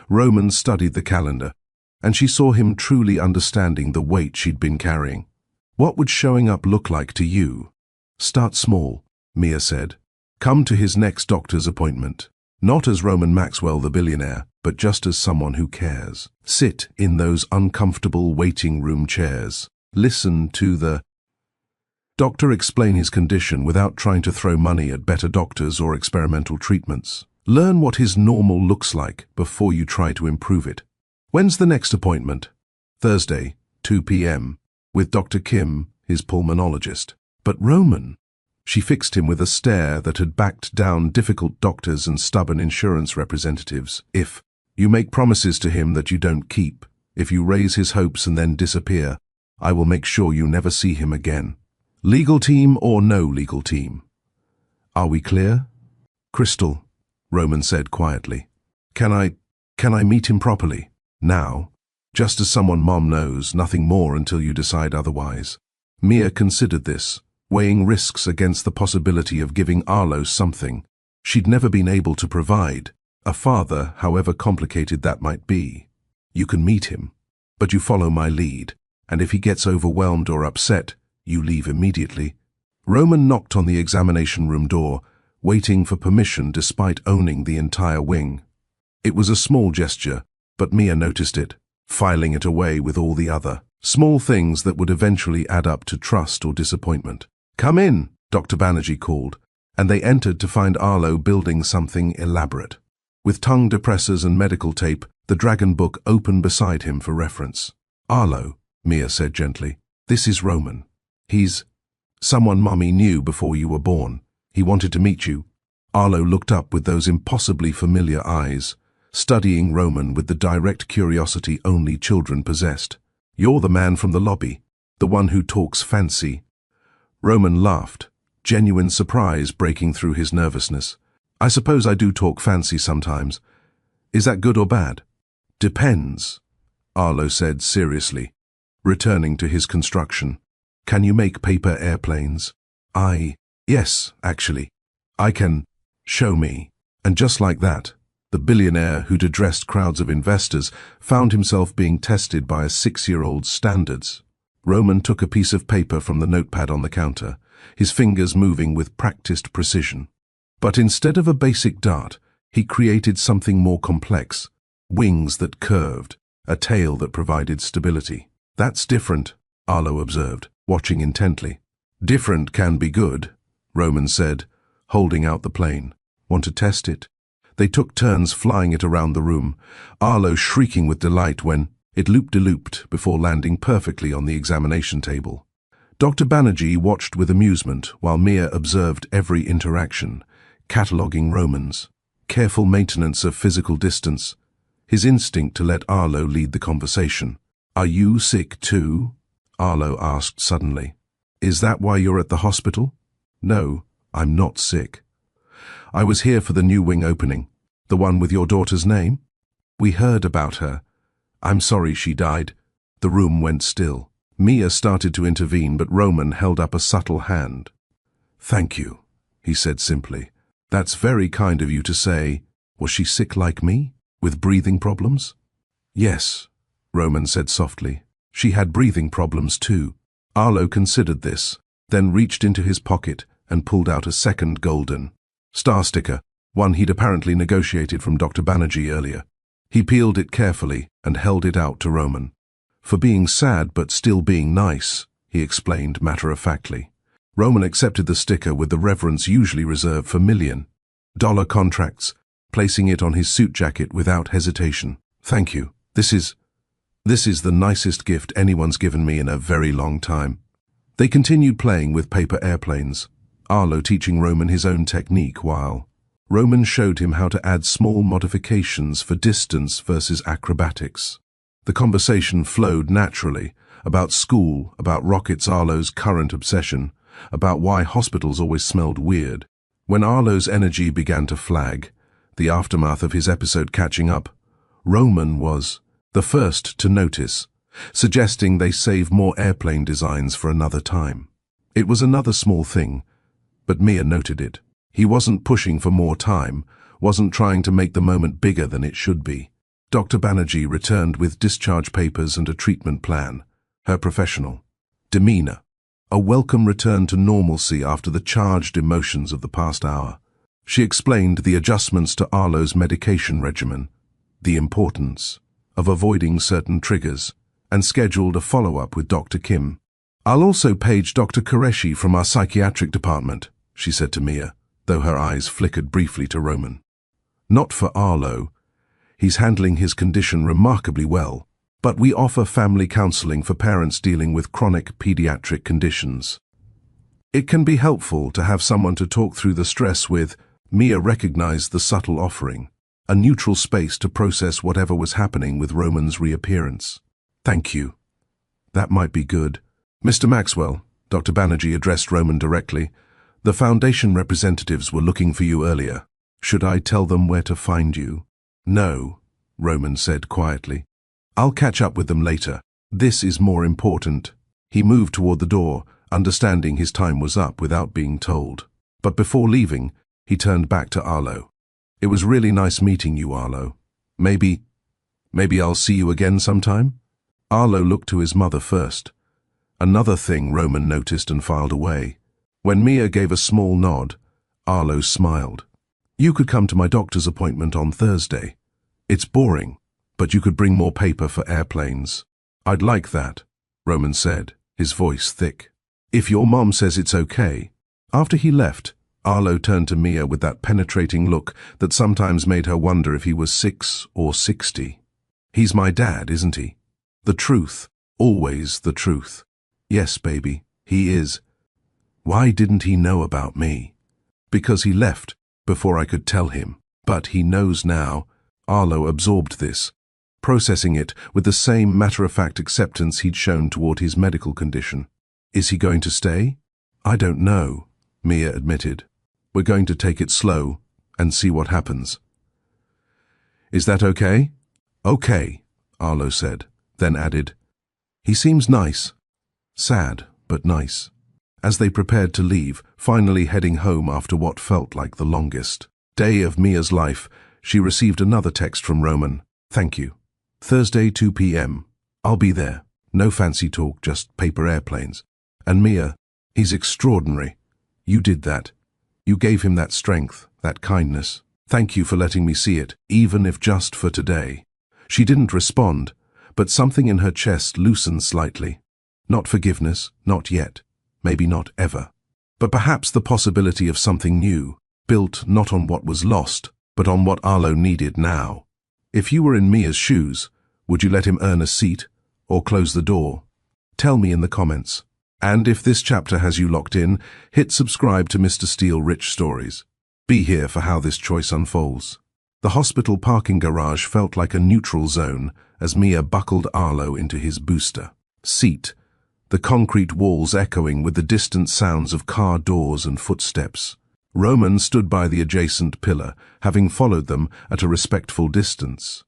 Roman studied the calendar, and she saw him truly understanding the weight she'd been carrying. What would showing up look like to you? Start small, Mia said. Come to his next doctor's appointment. Not as Roman Maxwell the billionaire, but just as someone who cares. Sit in those uncomfortable waiting room chairs. Listen to the doctor explain his condition without trying to throw money at better doctors or experimental treatments. Learn what his normal looks like before you try to improve it. When's the next appointment? Thursday, 2 p.m., with Dr. Kim, his pulmonologist. But Roman, she fixed him with a stare that had backed down difficult doctors and stubborn insurance representatives. If you make promises to him that you don't keep, if you raise his hopes and then disappear, I will make sure you never see him again. Legal team or no legal team? Are we clear? Crystal, Roman said quietly. Can I meet him properly? Now? Just as someone Mom knows, nothing more until you decide otherwise. Mia considered this, weighing risks against the possibility of giving Arlo something she'd never been able to provide, a father, however complicated that might be. You can meet him, but you follow my lead, and if he gets overwhelmed or upset, you leave immediately. Roman knocked on the examination room door, waiting for permission despite owning the entire wing. It was a small gesture, but Mia noticed it, filing it away with all the other small things that would eventually add up to trust or disappointment. Come in, Dr. Banerjee called, and they entered to find Arlo building something elaborate. With tongue depressors and medical tape, the dragon book open beside him for reference. Arlo, Mia said gently, this is Roman. He's someone Mommy knew before you were born. He wanted to meet you. Arlo looked up with those impossibly familiar eyes, studying Roman with the direct curiosity only children possessed. You're the man from the lobby, the one who talks fancy. Roman laughed, genuine surprise breaking through his nervousness. I suppose I do talk fancy sometimes. Is that good or bad? Depends, Arlo said seriously, returning to his construction. Can you make paper airplanes? Yes, actually. I can. Show me. And just like that, the billionaire who'd addressed crowds of investors found himself being tested by a 6-year-old's standards. Roman took a piece of paper from the notepad on the counter, his fingers moving with practiced precision. But instead of a basic dart, he created something more complex. Wings that curved, a tail that provided stability. That's different, Arlo observed, watching intently. Different can be good, Roman said, holding out the plane. Want to test it? They took turns flying it around the room, Arlo shrieking with delight when it looped before landing perfectly on the examination table. Dr. Banerjee watched with amusement while Mia observed every interaction, cataloguing Roman's careful maintenance of physical distance, his instinct to let Arlo lead the conversation. Are you sick too? Arlo asked suddenly. Is that why you're at the hospital? No, I'm not sick. I was here for the new wing opening, the one with your daughter's name. We heard about her. I'm sorry she died. The room went still. Mia started to intervene, but Roman held up a subtle hand. Thank you, he said simply. That's very kind of you to say. Was she sick like me, with breathing problems? Yes, Roman said softly. She had breathing problems too. Arlo considered this, then reached into his pocket and pulled out a second golden star sticker, one he'd apparently negotiated from Dr. Banerjee earlier. He peeled it carefully and held it out to Roman. For being sad but still being nice, he explained matter-of-factly. Roman accepted the sticker with the reverence usually reserved for $1,000,000 contracts, placing it on his suit jacket without hesitation. Thank you. This is the nicest gift anyone's given me in a very long time. They continued playing with paper airplanes, Arlo teaching Roman his own technique while Roman showed him how to add small modifications for distance versus acrobatics. The conversation flowed naturally, about school, about rockets, Arlo's current obsession, about why hospitals always smelled weird. When Arlo's energy began to flag, the aftermath of his episode catching up, Roman was the first to notice, suggesting they save more airplane designs for another time. It was another small thing, but Mia noted it. He wasn't pushing for more time, wasn't trying to make the moment bigger than it should be. Dr. Banerjee returned with discharge papers and a treatment plan, her professional demeanor, a welcome return to normalcy after the charged emotions of the past hour. She explained the adjustments to Arlo's medication regimen, the importance of avoiding certain triggers, and scheduled a follow-up with Dr. Kim. I'll also page Dr. Qureshi from our psychiatric department, she said to Mia, though her eyes flickered briefly to Roman. Not for Arlo. He's handling his condition remarkably well, but we offer family counseling for parents dealing with chronic pediatric conditions. It can be helpful to have someone to talk through the stress with. Mia recognized the subtle offering, a neutral space to process whatever was happening with Roman's reappearance. Thank you. That might be good. Mr. Maxwell, Dr. Banerjee addressed Roman directly. The Foundation representatives were looking for you earlier. Should I tell them where to find you? No, Roman said quietly. I'll catch up with them later. This is more important. He moved toward the door, understanding his time was up without being told. But before leaving, he turned back to Arlo. It was really nice meeting you, Arlo. Maybe I'll see you again sometime? Arlo looked to his mother first. Another thing Roman noticed and filed away. When Mia gave a small nod, Arlo smiled. You could come to my doctor's appointment on Thursday. It's boring, but you could bring more paper for airplanes. I'd like that, Roman said, his voice thick. If your mom says it's okay. After he left, Arlo turned to Mia with that penetrating look that sometimes made her wonder if he was 6 or 60. He's my dad, isn't he? The truth, always the truth. Yes, baby, he is. Why didn't he know about me? Because he left before I could tell him. But he knows now. Arlo absorbed this, processing it with the same matter-of-fact acceptance he'd shown toward his medical condition. Is he going to stay? I don't know, Mia admitted. We're going to take it slow and see what happens. Is that okay? Okay, Arlo said, then added, he seems nice. Sad, but nice. As they prepared to leave, finally heading home after what felt like the longest day of Mia's life, she received another text from Roman. Thank you. Thursday, 2 p.m. I'll be there. No fancy talk, just paper airplanes. And Mia, he's extraordinary. You did that. You gave him that strength, that kindness. Thank you for letting me see it, even if just for today. She didn't respond, but something in her chest loosened slightly. Not forgiveness, not yet, maybe not ever. But perhaps the possibility of something new, built not on what was lost, but on what Arlo needed now. If you were in Mia's shoes, would you let him earn a seat or close the door? Tell me in the comments. And if this chapter has you locked in, hit subscribe to Mr. Steele Rich Stories. Be here for how this choice unfolds. The hospital parking garage felt like a neutral zone as Mia buckled Arlo into his booster seat, the concrete walls echoing with the distant sounds of car doors and footsteps. Roman stood by the adjacent pillar, having followed them at a respectful distance.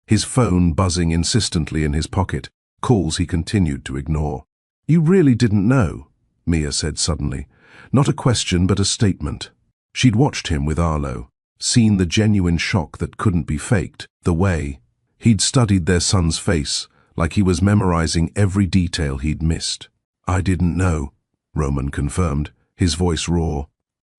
His phone buzzing insistently in his pocket, calls he continued to ignore. You really didn't know, Mia said suddenly. Not a question but a statement. She'd watched him with Arlo, seen the genuine shock that couldn't be faked, the way he'd studied their son's face, like he was memorizing every detail he'd missed. I didn't know, Roman confirmed, his voice raw.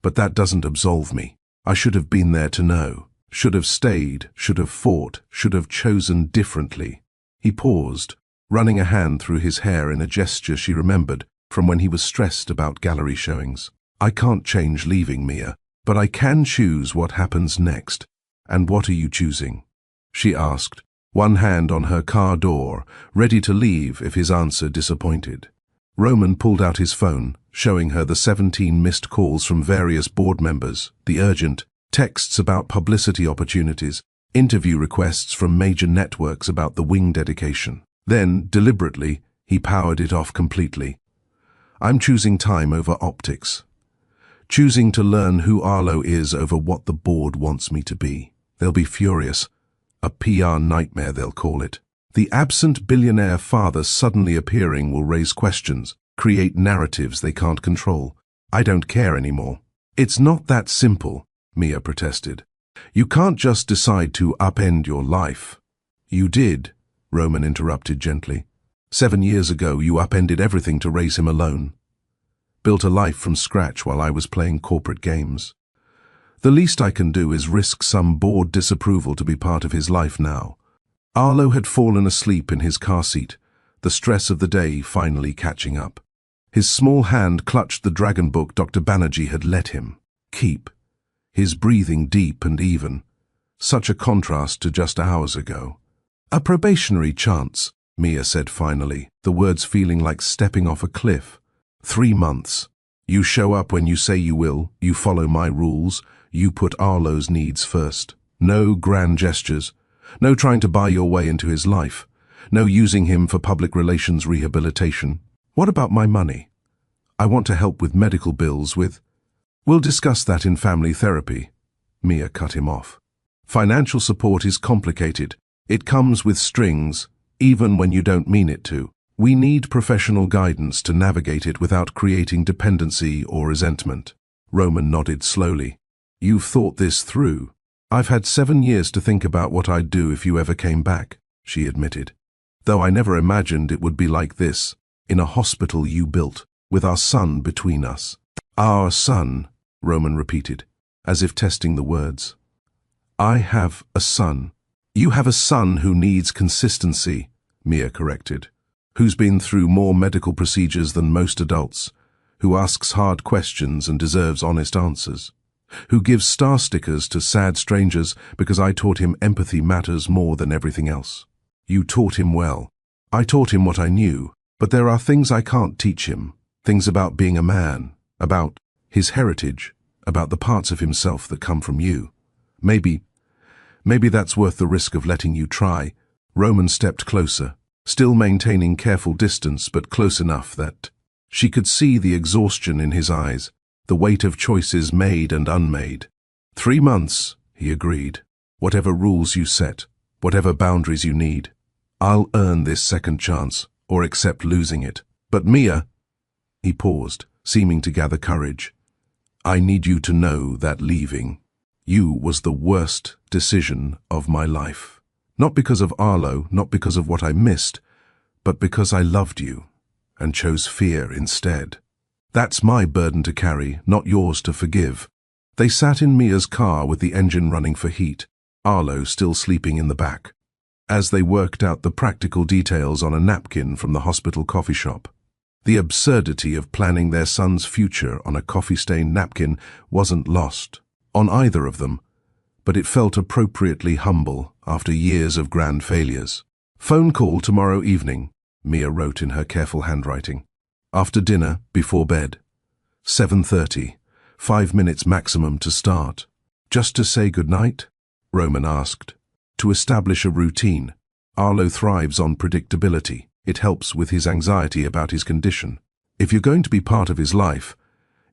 But that doesn't absolve me. I should have been there to know. Should have stayed, should have fought, should have chosen differently. He paused, running a hand through his hair in a gesture she remembered from when he was stressed about gallery showings. I can't change leaving, Mia, but I can choose what happens next. And what are you choosing? She asked, one hand on her car door, ready to leave if his answer disappointed. Roman pulled out his phone, showing her the 17 missed calls from various board members, the urgent texts about publicity opportunities, interview requests from major networks about the wing dedication. Then, deliberately, he powered it off completely. I'm choosing time over optics. Choosing to learn who Arlo is over what the board wants me to be. They'll be furious. A PR nightmare, they'll call it. The absent billionaire father suddenly appearing will raise questions, create narratives they can't control. I don't care anymore. It's not that simple, Mia protested. You can't just decide to upend your life. You did, Roman interrupted gently. 7 years ago, you upended everything to raise him alone. Built a life from scratch while I was playing corporate games. The least I can do is risk some bored disapproval to be part of his life now. Arlo had fallen asleep in his car seat, the stress of the day finally catching up. His small hand clutched the dragon book Dr. Banerjee had let him keep, his breathing deep and even, such a contrast to just hours ago. A probationary chance, Mia said finally, the words feeling like stepping off a cliff. 3 months. You show up when you say you will, you follow my rules, you put Arlo's needs first. No grand gestures, no trying to buy your way into his life, no using him for public relations rehabilitation. What about my money? I want to help with medical bills with... We'll discuss that in family therapy. Mia cut him off. Financial support is complicated. It comes with strings, even when you don't mean it to. We need professional guidance to navigate it without creating dependency or resentment. Roman nodded slowly. You've thought this through. I've had 7 years to think about what I'd do if you ever came back, she admitted. Though I never imagined it would be like this, in a hospital you built, with our son between us. Our son, Roman repeated, as if testing the words. I have a son. You have a son who needs consistency, Mia corrected, who's been through more medical procedures than most adults, who asks hard questions and deserves honest answers, who gives star stickers to sad strangers because I taught him empathy matters more than everything else. You taught him well. I taught him what I knew, but there are things I can't teach him, things about being a man, about his heritage, about the parts of himself that come from you. Maybe that's worth the risk of letting you try. Roman stepped closer, still maintaining careful distance but close enough that she could see the exhaustion in his eyes, the weight of choices made and unmade. 3 months, he agreed. Whatever rules you set, whatever boundaries you need. I'll earn this second chance, or accept losing it. But Mia, he paused, seeming to gather courage. I need you to know that leaving you was the worst decision of my life. Not because of Arlo, not because of what I missed, but because I loved you and chose fear instead. That's my burden to carry, not yours to forgive. They sat in Mia's car with the engine running for heat, Arlo still sleeping in the back, as they worked out the practical details on a napkin from the hospital coffee shop. The absurdity of planning their son's future on a coffee-stained napkin wasn't lost on either of them, but it felt appropriately humble after years of grand failures. Phone call tomorrow evening, Mia wrote in her careful handwriting. After dinner, before bed. 7:30, 5 minutes maximum to start. Just to say goodnight? Roman asked. To establish a routine. Arlo thrives on predictability. It helps with his anxiety about his condition. If you're going to be part of his life,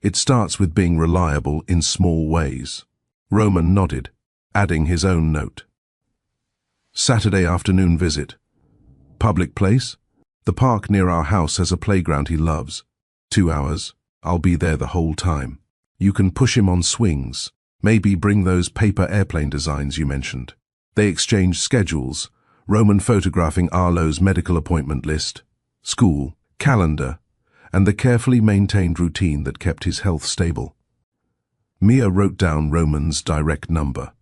it starts with being reliable in small ways. Roman nodded, adding his own note. Saturday afternoon visit. Public place? The park near our house has a playground he loves. 2 hours. I'll be there the whole time. You can push him on swings. Maybe bring those paper airplane designs you mentioned. They exchanged schedules, Roman photographing Arlo's medical appointment list, school, calendar, and the carefully maintained routine that kept his health stable. Mia wrote down Roman's direct number.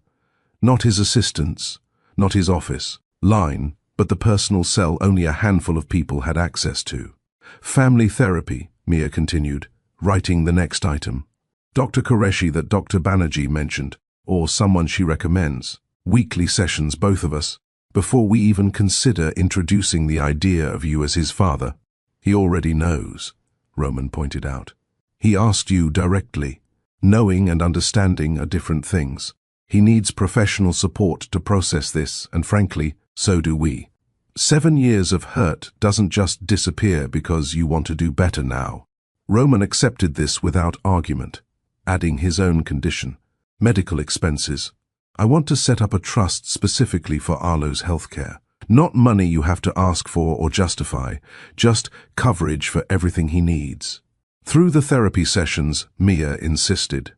Not his assistant's, not his office, line, but the personal cell only a handful of people had access to. Family therapy, Mia continued, writing the next item. Dr. Qureshi that Dr. Banerjee mentioned, or someone she recommends. Weekly sessions, both of us, before we even consider introducing the idea of you as his father. He already knows, Roman pointed out. He asked you directly. Knowing and understanding are different things. He needs professional support to process this, and frankly, so do we. 7 years of hurt doesn't just disappear because you want to do better now. Roman accepted this without argument, adding his own condition. Medical expenses. I want to set up a trust specifically for Arlo's healthcare. Not money you have to ask for or justify, just coverage for everything he needs. Through the therapy sessions, Mia insisted.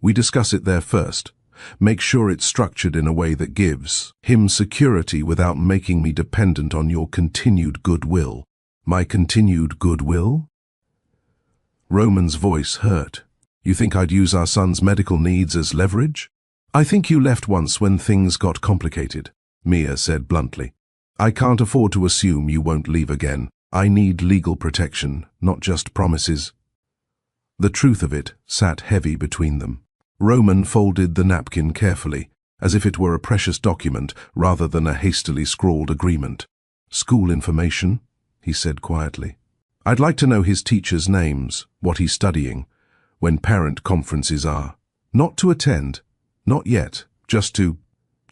We discuss it there first. Make sure it's structured in a way that gives him security without making me dependent on your continued goodwill. My continued goodwill? Roman's voice hurt. You think I'd use our son's medical needs as leverage? I think you left once when things got complicated, Mia said bluntly. I can't afford to assume you won't leave again. I need legal protection, not just promises. The truth of it sat heavy between them. Roman folded the napkin carefully, as if it were a precious document rather than a hastily scrawled agreement. School information, he said quietly. I'd like to know his teachers' names, what he's studying, when parent conferences are. Not to attend, not yet, just to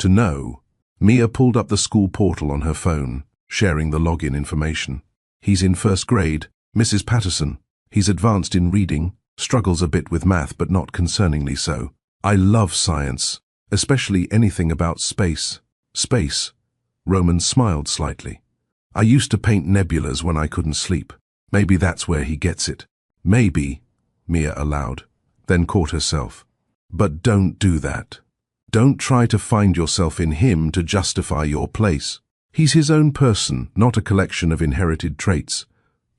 know. Mia pulled up the school portal on her phone, sharing the login information. He's in 1st grade, Mrs. Patterson. He's advanced in reading, struggles a bit with math but not concerningly so. I love science, especially anything about space. Space. Roman smiled slightly. I used to paint nebulas when I couldn't sleep. Maybe that's where he gets it. Maybe, Mia allowed, then caught herself. But don't do that. Don't try to find yourself in him to justify your place. He's his own person, not a collection of inherited traits.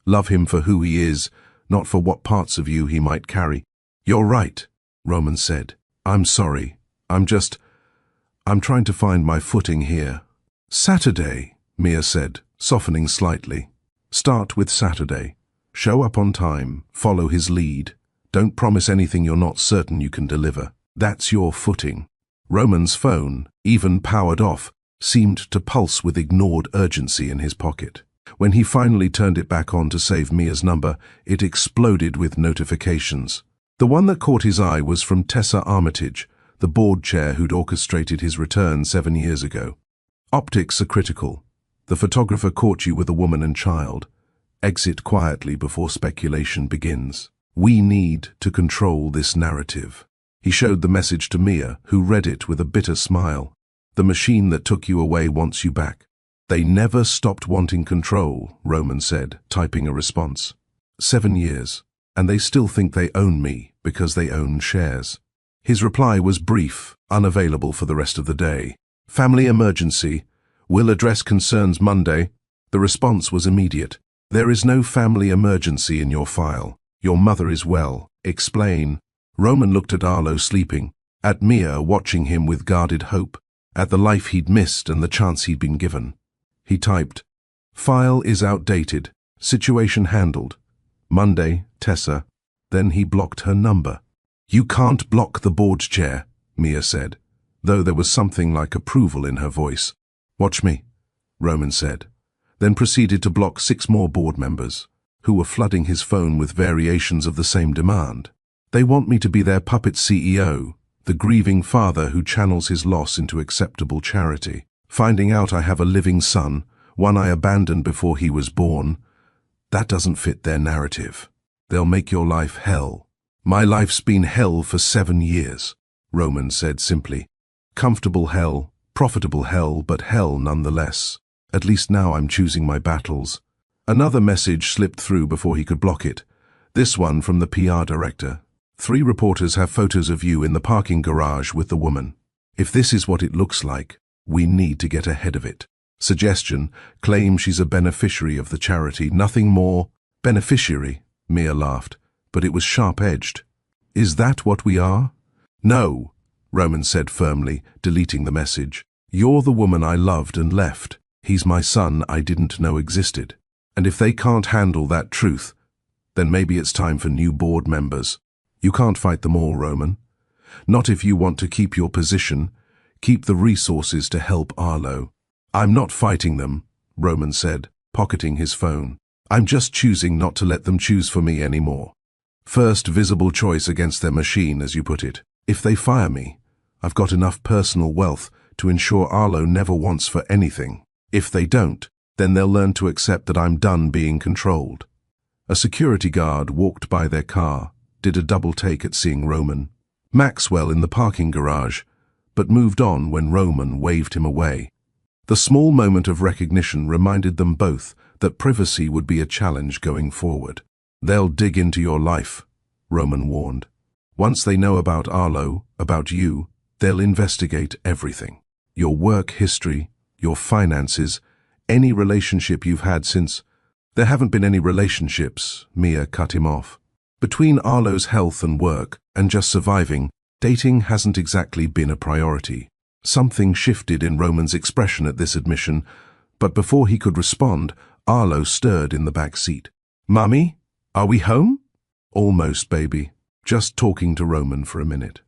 Love him for who he is, not for what parts of you he might carry. You're right, Roman said. I'm sorry. I'm trying to find my footing here. Saturday, Mia said, softening slightly. Start with Saturday. Show up on time, follow his lead. Don't promise anything you're not certain you can deliver. That's your footing. Roman's phone, even powered off, seemed to pulse with ignored urgency in his pocket. When he finally turned it back on to save Mia's number, it exploded with notifications. The one that caught his eye was from Tessa Armitage, the board chair who'd orchestrated his return 7 years ago. Optics are critical. The photographer caught you with a woman and child. Exit quietly before speculation begins. We need to control this narrative. He showed the message to Mia, who read it with a bitter smile. The machine that took you away wants you back. They never stopped wanting control, Roman said, typing a response. 7 years, and they still think they own me because they own shares. His reply was brief, unavailable for the rest of the day. Family emergency. Will address concerns Monday. The response was immediate. There is no family emergency in your file. Your mother is well. Explain. Roman looked at Arlo sleeping, at Mia watching him with guarded hope, at the life he'd missed and the chance he'd been given. He typed, "File is outdated. Situation handled. Monday, Tessa." Then he blocked her number. "You can't block the board chair," Mia said, though there was something like approval in her voice. "Watch me," Roman said, then proceeded to block 6 more board members, who were flooding his phone with variations of the same demand. They want me to be their puppet CEO, the grieving father who channels his loss into acceptable charity. Finding out I have a living son, one I abandoned before he was born, that doesn't fit their narrative. They'll make your life hell. My life's been hell for 7 years, Roman said simply. Comfortable hell, profitable hell, but hell nonetheless. At least now I'm choosing my battles. Another message slipped through before he could block it. This one from the PR director. 3 reporters have photos of you in the parking garage with the woman. If this is what it looks like, we need to get ahead of it. Suggestion, claim she's a beneficiary of the charity, nothing more. Beneficiary, Mia laughed, but it was sharp-edged. Is that what we are? No, Roman said firmly, deleting the message. You're the woman I loved and left. He's my son I didn't know existed. And if they can't handle that truth, then maybe it's time for new board members. You can't fight them all, Roman. Not if you want to keep your position, keep the resources to help Arlo. I'm not fighting them, Roman said, pocketing his phone. I'm just choosing not to let them choose for me anymore. First visible choice against their machine, as you put it. If they fire me, I've got enough personal wealth to ensure Arlo never wants for anything. If they don't, then they'll learn to accept that I'm done being controlled. A security guard walked by their car, did a double take at seeing Roman. Maxwell in the parking garage, but moved on when Roman waved him away. The small moment of recognition reminded them both that privacy would be a challenge going forward. They'll dig into your life, Roman warned. Once they know about Arlo, about you, they'll investigate everything. Your work history, your finances, any relationship you've had since. There haven't been any relationships, Mia cut him off. Between Arlo's health and work, and just surviving, dating hasn't exactly been a priority. Something shifted in Roman's expression at this admission, but before he could respond, Arlo stirred in the back seat. "Mummy, are we home?" "Almost, baby. Just talking to Roman for a minute."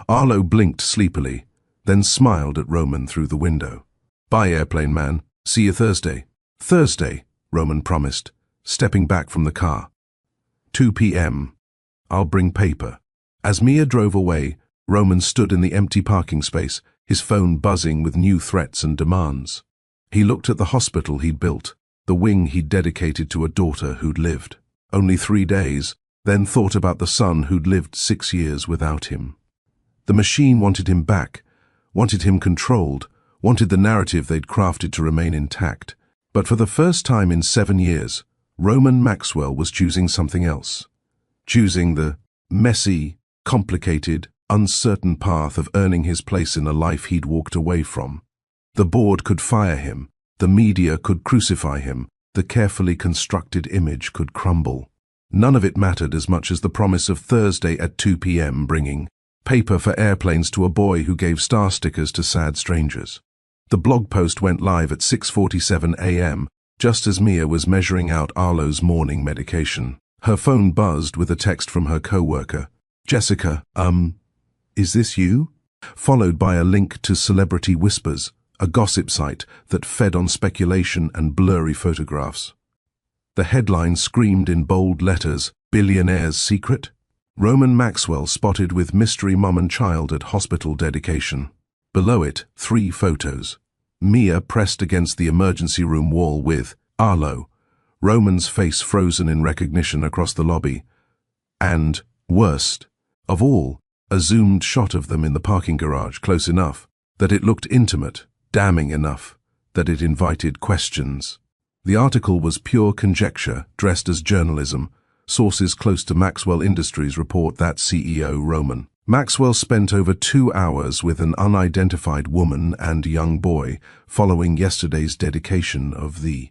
Arlo blinked sleepily, then smiled at Roman through the window. "Bye, airplane man. See you Thursday." "Thursday," Roman promised, stepping back from the car. 2 p.m. I'll bring paper. As Mia drove away, Roman stood in the empty parking space, his phone buzzing with new threats and demands. He looked at the hospital he'd built, the wing he'd dedicated to a daughter who'd lived only 3 days, then thought about the son who'd lived 6 years without him. The machine wanted him back, wanted him controlled, wanted the narrative they'd crafted to remain intact. But for the first time in 7 years, Roman Maxwell was choosing something else. Choosing the messy, complicated, uncertain path of earning his place in a life he'd walked away from. The board could fire him, the media could crucify him, the carefully constructed image could crumble. None of it mattered as much as the promise of Thursday at 2 p.m. bringing paper for airplanes to a boy who gave star stickers to sad strangers. The blog post went live at 6:47 a.m., just as Mia was measuring out Arlo's morning medication. Her phone buzzed with a text from her co-worker. "Jessica, is this you?" Followed by a link to Celebrity Whispers, a gossip site that fed on speculation and blurry photographs. The headline screamed in bold letters, "Billionaire's Secret?" Roman Maxwell spotted with mystery mom and child at hospital dedication. Below it, 3 photos. Mia pressed against the emergency room wall with Arlo, Roman's face frozen in recognition across the lobby. And, worst of all, a zoomed shot of them in the parking garage, close enough that it looked intimate, damning enough that it invited questions. The article was pure conjecture dressed as journalism. Sources close to Maxwell Industries report that CEO Roman Maxwell spent over 2 hours with an unidentified woman and young boy following yesterday's dedication of the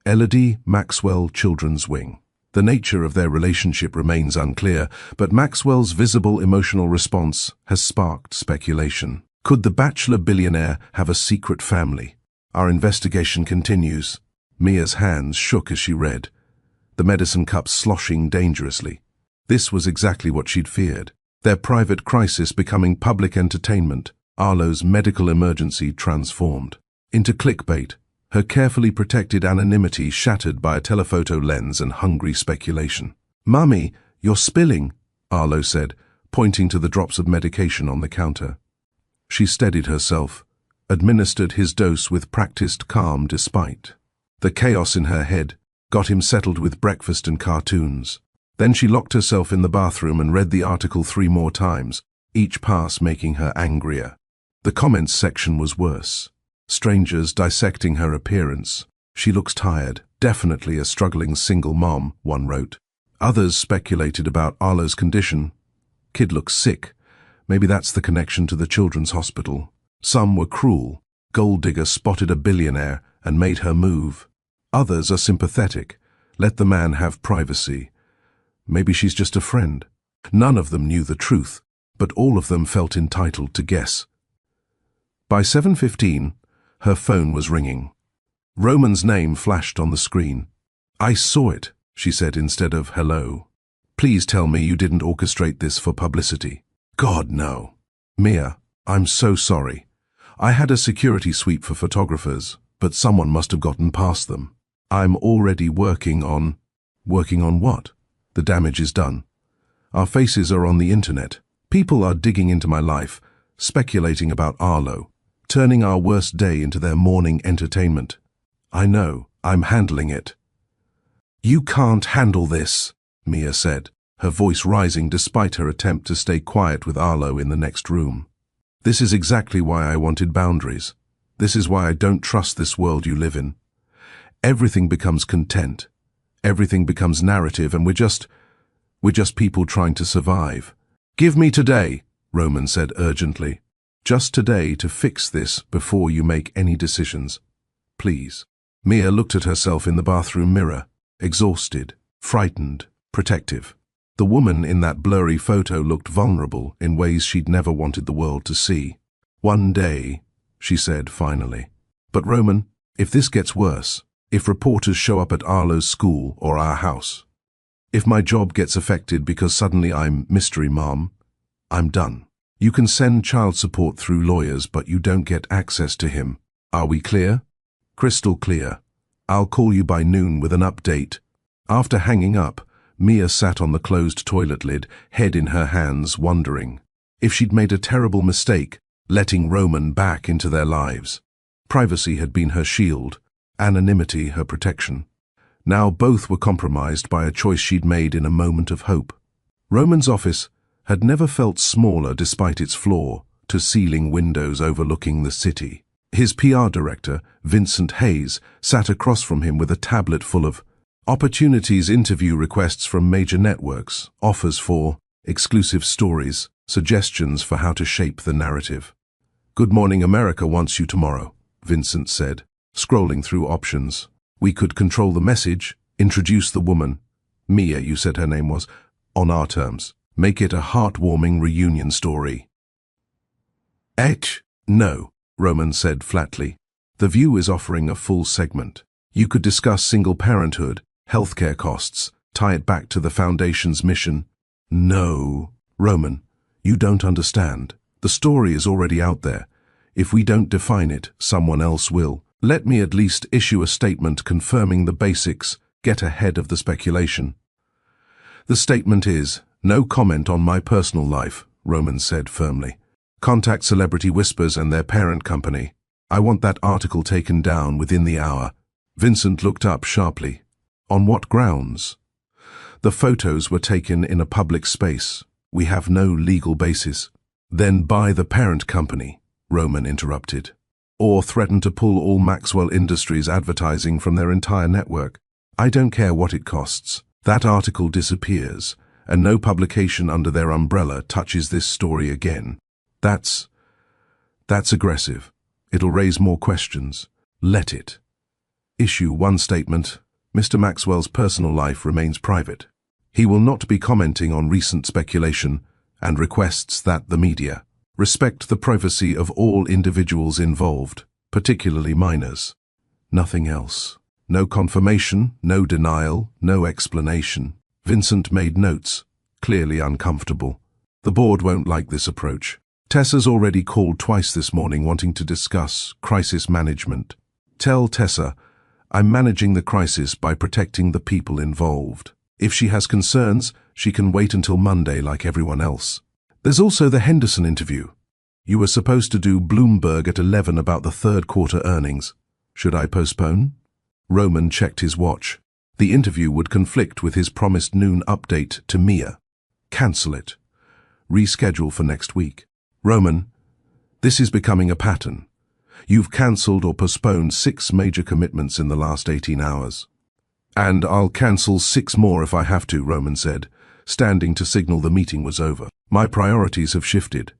Elodie Maxwell Children's Wing. The nature of their relationship remains unclear, but Maxwell's visible emotional response has sparked speculation. Could the bachelor billionaire have a secret family? Our investigation continues. Mia's hands shook as she read, the medicine cup sloshing dangerously. This was exactly what she'd feared. Their private crisis becoming public entertainment, Arlo's medical emergency transformed into clickbait, her carefully protected anonymity shattered by a telephoto lens and hungry speculation. "Mummy, you're spilling," Arlo said, pointing to the drops of medication on the counter. She steadied herself, administered his dose with practiced calm despite the chaos in her head, got him settled with breakfast and cartoons. Then she locked herself in the bathroom and read the article 3 more times, each pass making her angrier. The comments section was worse. Strangers dissecting her appearance. "She looks tired, definitely a struggling single mom," one wrote. Others speculated about Arlo's condition. "Kid looks sick. Maybe that's the connection to the children's hospital." Some were cruel. Gold digger spotted a billionaire and made her move. Others are sympathetic. Let the man have privacy. Maybe she's just a friend. None of them knew the truth, but all of them felt entitled to guess. By 7:15, her phone was ringing. Roman's name flashed on the screen. "I saw it," she said instead of hello. "Please tell me you didn't orchestrate this for publicity." "God, no." "Mia, I'm so sorry. I had a security sweep for photographers, but someone must have gotten past them. I'm already working on..." "Working on what?" "The damage is done. Our faces are on the internet. People are digging into my life, speculating about Arlo, turning our worst day into their morning entertainment. I know, I'm handling it." "You can't handle this," Mia said, her voice rising despite her attempt to stay quiet with Arlo in the next room. "This is exactly why I wanted boundaries. This is why I don't trust this world you live in. Everything becomes content. Everything becomes narrative, and we're just people trying to survive." "Give me today," Roman said urgently. "Just today to fix this before you make any decisions. Please." Mia looked at herself in the bathroom mirror, exhausted, frightened, protective. The woman in that blurry photo looked vulnerable in ways she'd never wanted the world to see. "One day," she said finally. "But Roman, if this gets worse, if reporters show up at Arlo's school or our house, if my job gets affected because suddenly I'm mystery mom, I'm done. You can send child support through lawyers, but you don't get access to him. Are we clear?" "Crystal clear. I'll call you by noon with an update." After hanging up, Mia sat on the closed toilet lid, head in her hands, wondering if she'd made a terrible mistake, letting Roman back into their lives. Privacy had been her shield, anonymity her protection. Now both were compromised by a choice she'd made in a moment of hope. Roman's office had never felt smaller despite its floor-to-ceiling windows overlooking the city. His PR director, Vincent Hayes, sat across from him with a tablet full of opportunities, interview requests from major networks, offers for exclusive stories, suggestions for how to shape the narrative. "Good Morning America wants you tomorrow," Vincent said, scrolling through options. "We could control the message, introduce the woman, Mia, you said her name was, on our terms. Make it a heartwarming reunion story." No," Roman said flatly. "The View is offering a full segment. You could discuss single parenthood, healthcare costs, tie it back to the Foundation's mission." "No, Roman, you don't understand. The story is already out there. If we don't define it, someone else will. Let me at least issue a statement confirming the basics, get ahead of the speculation." "The statement is, no comment on my personal life," Roman said firmly. "Contact Celebrity Whispers and their parent company. I want that article taken down within the hour." Vincent looked up sharply. "On what grounds?" The photos were taken in a public space. We have no legal basis. Then buy the parent company, Roman interrupted. Or threaten to pull all Maxwell Industries advertising from their entire network. I don't care what it costs. That article disappears, and no publication under their umbrella touches this story again. That's aggressive. It'll raise more questions. Let it. Issue one statement. Mr. Maxwell's personal life remains private. He will not be commenting on recent speculation and requests that the media respect the privacy of all individuals involved, particularly minors. Nothing else. No confirmation, no denial, no explanation. Vincent made notes, clearly uncomfortable. The board won't like this approach. Tessa's already called twice this morning wanting to discuss crisis management. Tell Tessa, I'm managing the crisis by protecting the people involved. If she has concerns, she can wait until Monday like everyone else. There's also the Henderson interview. You were supposed to do Bloomberg at 11 about the third quarter earnings. Should I postpone? Roman checked his watch. The interview would conflict with his promised noon update to Mia. Cancel it. Reschedule for next week. Roman, this is becoming a pattern. You've cancelled or postponed 6 major commitments in the last 18 hours. And I'll cancel 6 more if I have to, Roman said, standing to signal the meeting was over. My priorities have shifted.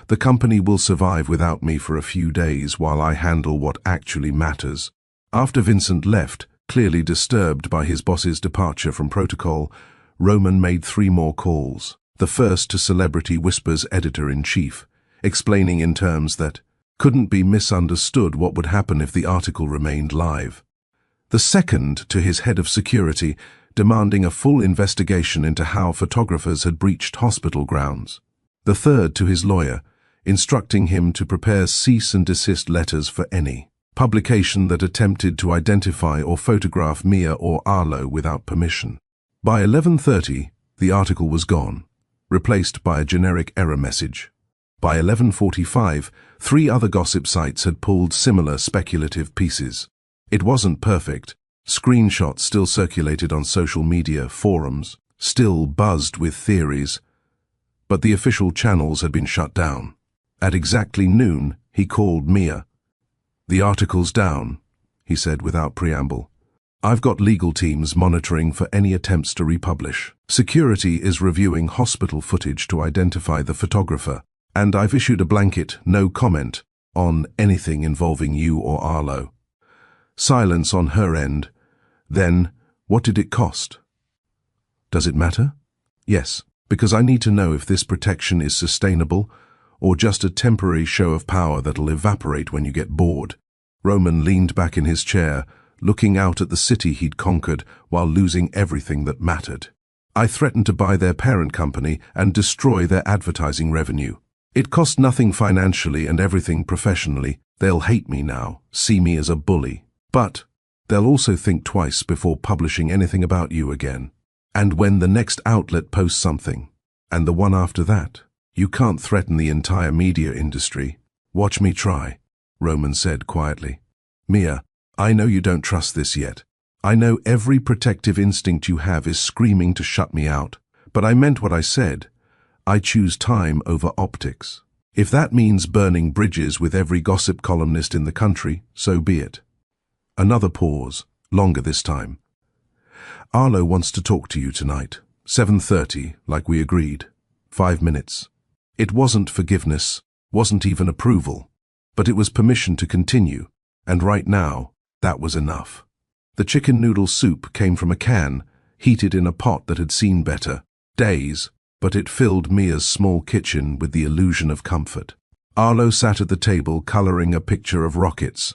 The company will survive without me for a few days while I handle what actually matters. After Vincent left, clearly disturbed by his boss's departure from protocol, Roman made 3 more calls. The first to Celebrity Whisper's editor-in-chief, explaining in terms that couldn't be misunderstood what would happen if the article remained live. The second to his head of security, demanding a full investigation into how photographers had breached hospital grounds. The third to his lawyer, instructing him to prepare cease and desist letters for any publication that attempted to identify or photograph Mia or Arlo without permission. By 11:30, the article was gone, replaced by a generic error message. By 11:45, 3 other gossip sites had pulled similar speculative pieces. It wasn't perfect. Screenshots still circulated on social media forums, still buzzed with theories, but the official channels had been shut down. At exactly noon, he called Mia. The article's down, he said without preamble. I've got legal teams monitoring for any attempts to republish. Security is reviewing hospital footage to identify the photographer, and I've issued a blanket no comment on anything involving you or Arlo. Silence on her end. Then, what did it cost? Does it matter? Yes, because I need to know if this protection is sustainable or just a temporary show of power that'll evaporate when you get bored. Roman leaned back in his chair, looking out at the city he'd conquered while losing everything that mattered. I threatened to buy their parent company and destroy their advertising revenue. It cost nothing financially and everything professionally. They'll hate me now, see me as a bully. But they'll also think twice before publishing anything about you again. And when the next outlet posts something, and the one after that, you can't threaten the entire media industry. Watch me try, Roman said quietly. Mia, I know you don't trust this yet. I know every protective instinct you have is screaming to shut me out, but I meant what I said. I choose time over optics. If that means burning bridges with every gossip columnist in the country, so be it. Another pause, longer this time. Arlo wants to talk to you tonight. 7:30, like we agreed. 5 minutes. It wasn't forgiveness, wasn't even approval, but it was permission to continue, and right now, that was enough. The chicken noodle soup came from a can, heated in a pot that had seen better days, but it filled Mia's small kitchen with the illusion of comfort. Arlo sat at the table coloring a picture of rockets,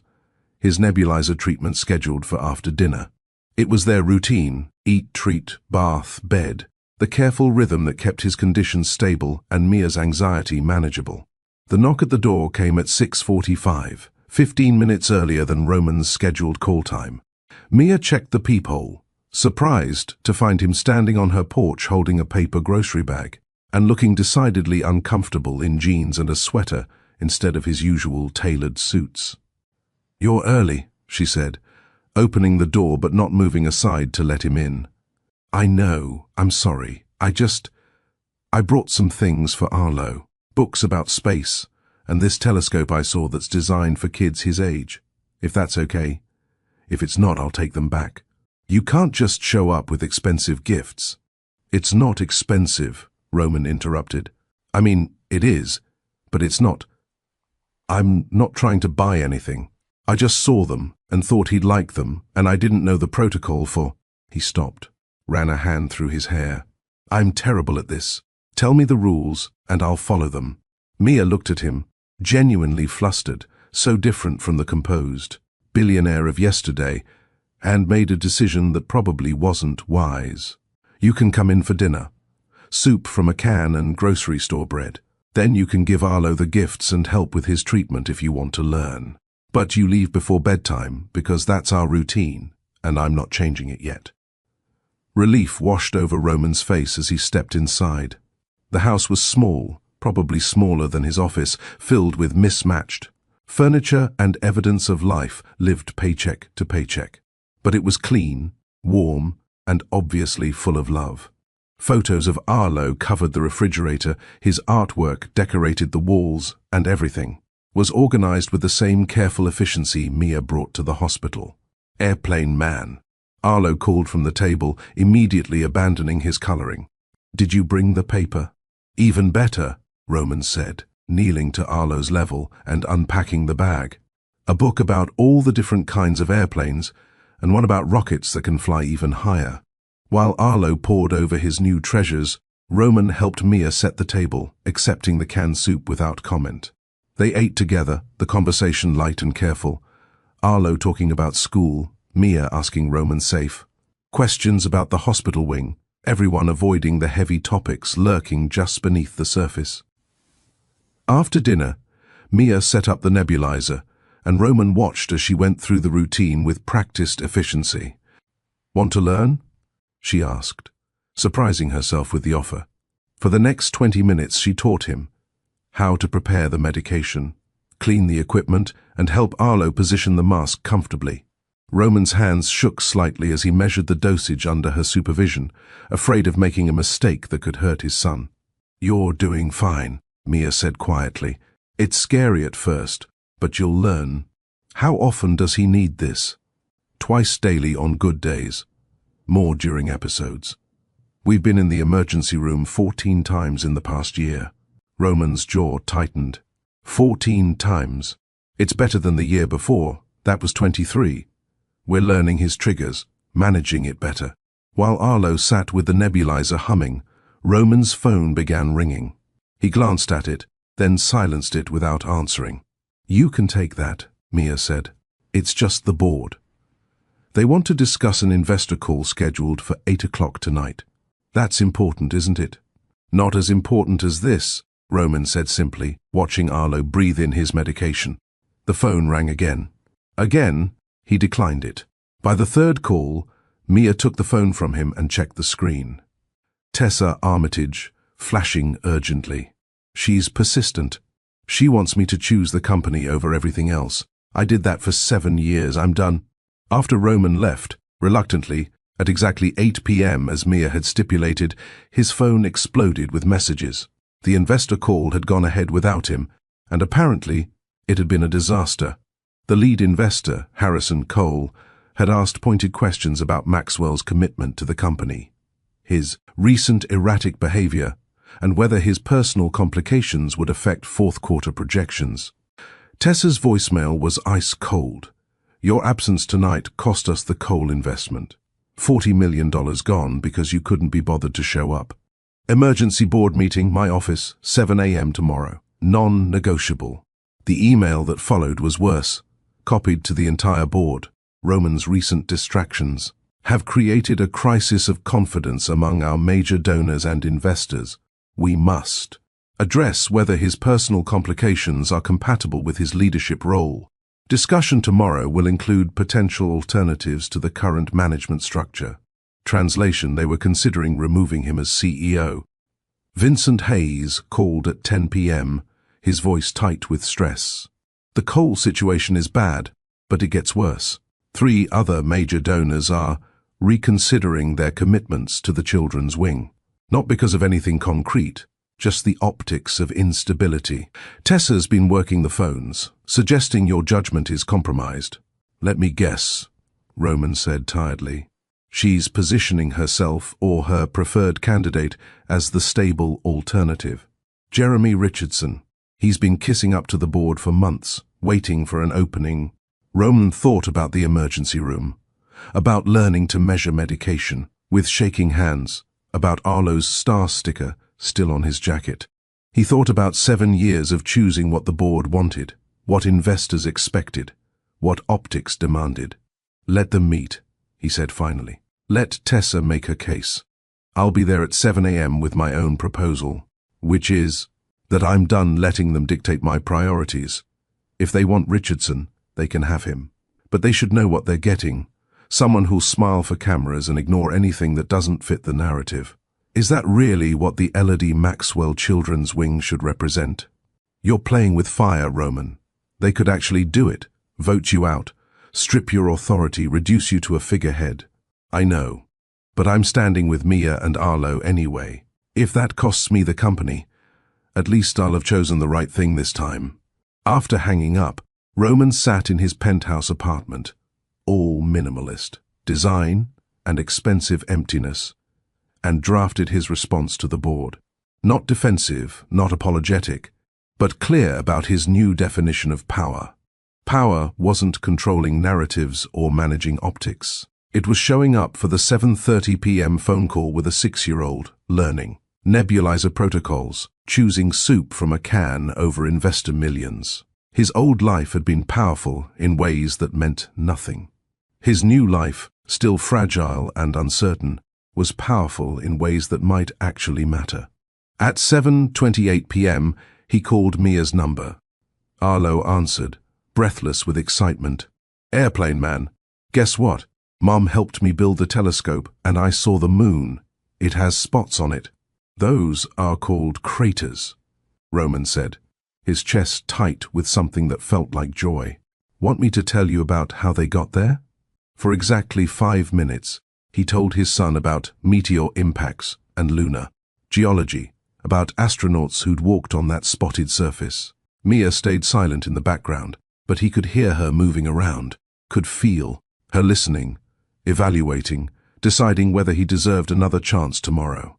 his nebulizer treatment scheduled for after dinner. It was their routine, eat, treat, bath, bed, the careful rhythm that kept his condition stable and Mia's anxiety manageable. The knock at the door came at 6:45, 15 minutes earlier than Roman's scheduled call time. Mia checked the peephole, surprised to find him standing on her porch holding a paper grocery bag and looking decidedly uncomfortable in jeans and a sweater instead of his usual tailored suits. "You're early," she said, opening the door but not moving aside to let him in. I know, I'm sorry. I brought some things for Arlo. Books about space, and this telescope I saw that's designed for kids his age. If that's okay. If it's not, I'll take them back. You can't just show up with expensive gifts. It's not expensive, Roman interrupted. I mean, it is, but it's not. I'm not trying to buy anything. I just saw them and thought he'd like them, and I didn't know the protocol for... He stopped, ran a hand through his hair. I'm terrible at this. Tell me the rules, and I'll follow them. Mia looked at him, genuinely flustered, so different from the composed billionaire of yesterday, and made a decision that probably wasn't wise. You can come in for dinner. Soup from a can and grocery store bread. Then you can give Arlo the gifts and help with his treatment if you want to learn. But you leave before bedtime, because that's our routine, and I'm not changing it yet. Relief washed over Roman's face as he stepped inside. The house was small, probably smaller than his office, filled with mismatched furniture and evidence of life lived paycheck to paycheck. But it was clean, warm, and obviously full of love. Photos of Arlo covered the refrigerator, his artwork decorated the walls, and everything was organized with the same careful efficiency Mia brought to the hospital. Airplane man. Arlo called from the table, immediately abandoning his coloring. Did you bring the paper? Even better, Roman said, kneeling to Arlo's level and unpacking the bag. A book about all the different kinds of airplanes, and one about rockets that can fly even higher. While Arlo pored over his new treasures, Roman helped Mia set the table, accepting the canned soup without comment. They ate together, the conversation light and careful. Arlo talking about school, Mia asking Roman safe. Questions about the hospital wing, everyone avoiding the heavy topics lurking just beneath the surface. After dinner, Mia set up the nebulizer, and Roman watched as she went through the routine with practiced efficiency. Want to learn? She asked, surprising herself with the offer. For the next 20 minutes she taught him how to prepare the medication, clean the equipment, and help Arlo position the mask comfortably. Roman's hands shook slightly as he measured the dosage under her supervision, afraid of making a mistake that could hurt his son. You're doing fine, Mia said quietly. It's scary at first, but you'll learn. How often does he need this? Twice daily on good days. More during episodes. We've been in the emergency room 14 times in the past year. Roman's jaw tightened. 14 times. It's better than the year before. That was 23. We're learning his triggers, managing it better. While Arlo sat with the nebulizer humming, Roman's phone began ringing. He glanced at it, then silenced it without answering. You can take that, Mia said. It's just the board. They want to discuss an investor call scheduled for 8 o'clock tonight. That's important, isn't it? Not as important as this, Roman said simply, watching Arlo breathe in his medication. The phone rang again. Again, he declined it. By the third call, Mia took the phone from him and checked the screen. Tessa Armitage, flashing urgently. She's persistent. She wants me to choose the company over everything else. I did that for 7 years. I'm done. After Roman left, reluctantly, at exactly 8 p.m. as Mia had stipulated, his phone exploded with messages. The investor call had gone ahead without him, and apparently it had been a disaster. The lead investor, Harrison Cole, had asked pointed questions about Maxwell's commitment to the company, his recent erratic behavior, and whether his personal complications would affect fourth-quarter projections. Tessa's voicemail was ice cold. Your absence tonight cost us the Cole investment. $40 million gone because you couldn't be bothered to show up. Emergency board meeting, my office, 7 a.m. tomorrow. Non-negotiable. The email that followed was worse. Copied to the entire board. Roman's recent distractions have created a crisis of confidence among our major donors and investors. We must address whether his personal complications are compatible with his leadership role. Discussion tomorrow will include potential alternatives to the current management structure. Translation, they were considering removing him as CEO. Vincent Hayes called at 10 p.m., his voice tight with stress. The Cole situation is bad, but it gets worse. 3 other major donors are reconsidering their commitments to the children's wing. Not because of anything concrete, just the optics of instability. Tessa's been working the phones, suggesting your judgment is compromised. Let me guess, Roman said tiredly. She's positioning herself or her preferred candidate as the stable alternative. Jeremy Richardson. He's been kissing up to the board for months, waiting for an opening. Roman thought about the emergency room, about learning to measure medication with shaking hands, about Arlo's star sticker still on his jacket. He thought about 7 years of choosing what the board wanted, what investors expected, what optics demanded. Let them meet, he said finally. Let Tessa make her case. I'll be there at 7 a.m. with my own proposal, which is that I'm done letting them dictate my priorities. If they want Richardson, they can have him. But they should know what they're getting. Someone who'll smile for cameras and ignore anything that doesn't fit the narrative. Is that really what the Elodie Maxwell Children's Wing should represent? You're playing with fire, Roman. They could actually do it, vote you out, strip your authority, reduce you to a figurehead. I know, but I'm standing with Mia and Arlo anyway. If that costs me the company, at least I'll have chosen the right thing this time. After hanging up, Roman sat in his penthouse apartment, all minimalist, design and expensive emptiness, and drafted his response to the board. Not defensive, not apologetic, but clear about his new definition of power. Power wasn't controlling narratives or managing optics. It was showing up for the 7:30 p.m. phone call with a 6-year-old, learning nebulizer protocols, choosing soup from a can over investor millions. His old life had been powerful in ways that meant nothing. His new life, still fragile and uncertain, was powerful in ways that might actually matter. At 7:28 p.m., he called Mia's number. Arlo answered, breathless with excitement. Airplane man, guess what? Mom helped me build the telescope, and I saw the moon. It has spots on it. Those are called craters, Roman said, his chest tight with something that felt like joy. Want me to tell you about how they got there? For exactly 5 minutes, he told his son about meteor impacts and lunar geology, about astronauts who'd walked on that spotted surface. Mia stayed silent in the background, but he could hear her moving around, could feel her listening, evaluating, deciding whether he deserved another chance tomorrow.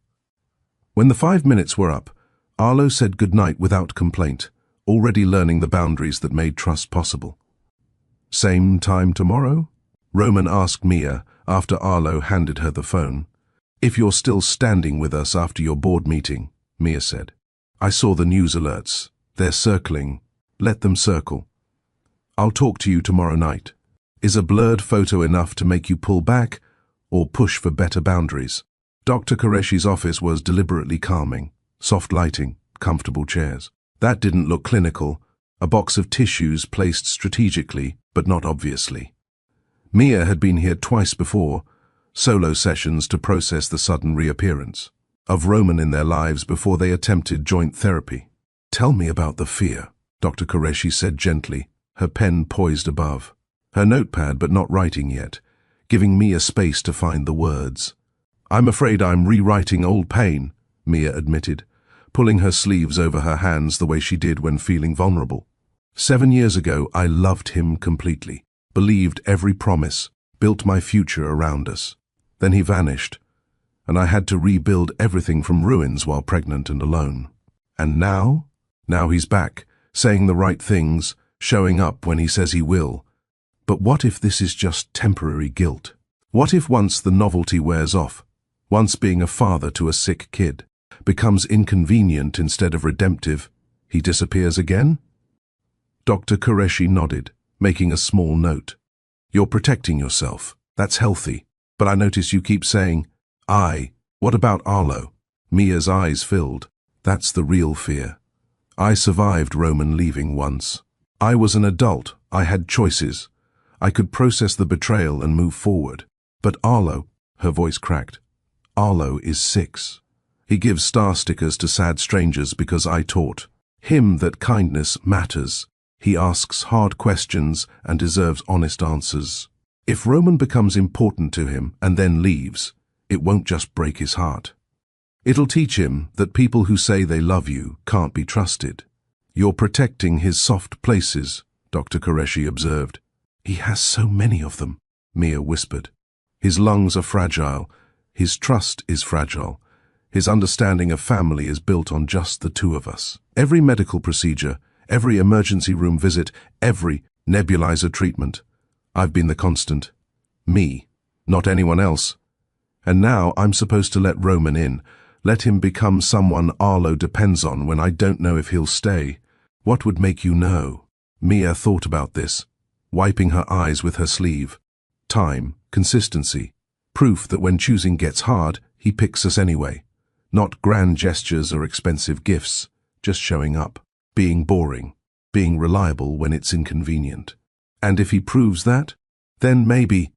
When the 5 minutes were up, Arlo said goodnight without complaint, already learning the boundaries that made trust possible. Same time tomorrow? Roman asked Mia after Arlo handed her the phone. If you're still standing with us after your board meeting, Mia said. I saw the news alerts. They're circling. Let them circle. I'll talk to you tomorrow night. Is a blurred photo enough to make you pull back or push for better boundaries? Dr. Qureshi's office was deliberately calming. Soft lighting, comfortable chairs. That didn't look clinical. A box of tissues placed strategically, but not obviously. Mia had been here twice before, solo sessions to process the sudden reappearance of Roman in their lives before they attempted joint therapy. Tell me about the fear, Dr. Qureshi said gently, her pen poised above. Her notepad but not writing yet, giving Mia space to find the words. I'm afraid I'm rewriting old pain, Mia admitted, pulling her sleeves over her hands the way she did when feeling vulnerable. 7 years ago, I loved him completely, believed every promise, built my future around us. Then he vanished, and I had to rebuild everything from ruins while pregnant and alone. And now? Now he's back, saying the right things, showing up when he says he will. But what if this is just temporary guilt? What if once the novelty wears off, once being a father to a sick kid becomes inconvenient instead of redemptive, he disappears again? Dr. Qureshi nodded, making a small note. You're protecting yourself. That's healthy. But I notice you keep saying, I. What about Arlo? Mia's eyes filled. That's the real fear. I survived Roman leaving once. I was an adult. I had choices. I could process the betrayal and move forward. But Arlo, her voice cracked, Arlo is 6. He gives star stickers to sad strangers because I taught him that kindness matters. He asks hard questions and deserves honest answers. If Roman becomes important to him and then leaves, it won't just break his heart. It'll teach him that people who say they love you can't be trusted. You're protecting his soft places, Dr. Qureshi observed. He has so many of them, Mia whispered. His lungs are fragile. His trust is fragile. His understanding of family is built on just the two of us. Every medical procedure, every emergency room visit, every nebulizer treatment. I've been the constant. Me, not anyone else. And now I'm supposed to let Roman in, let him become someone Arlo depends on when I don't know if he'll stay. What would make you know? Mia thought about this, wiping her eyes with her sleeve. Time, consistency, proof that when choosing gets hard, he picks us anyway. Not grand gestures or expensive gifts, just showing up, being boring, being reliable when it's inconvenient. And if he proves that, then maybe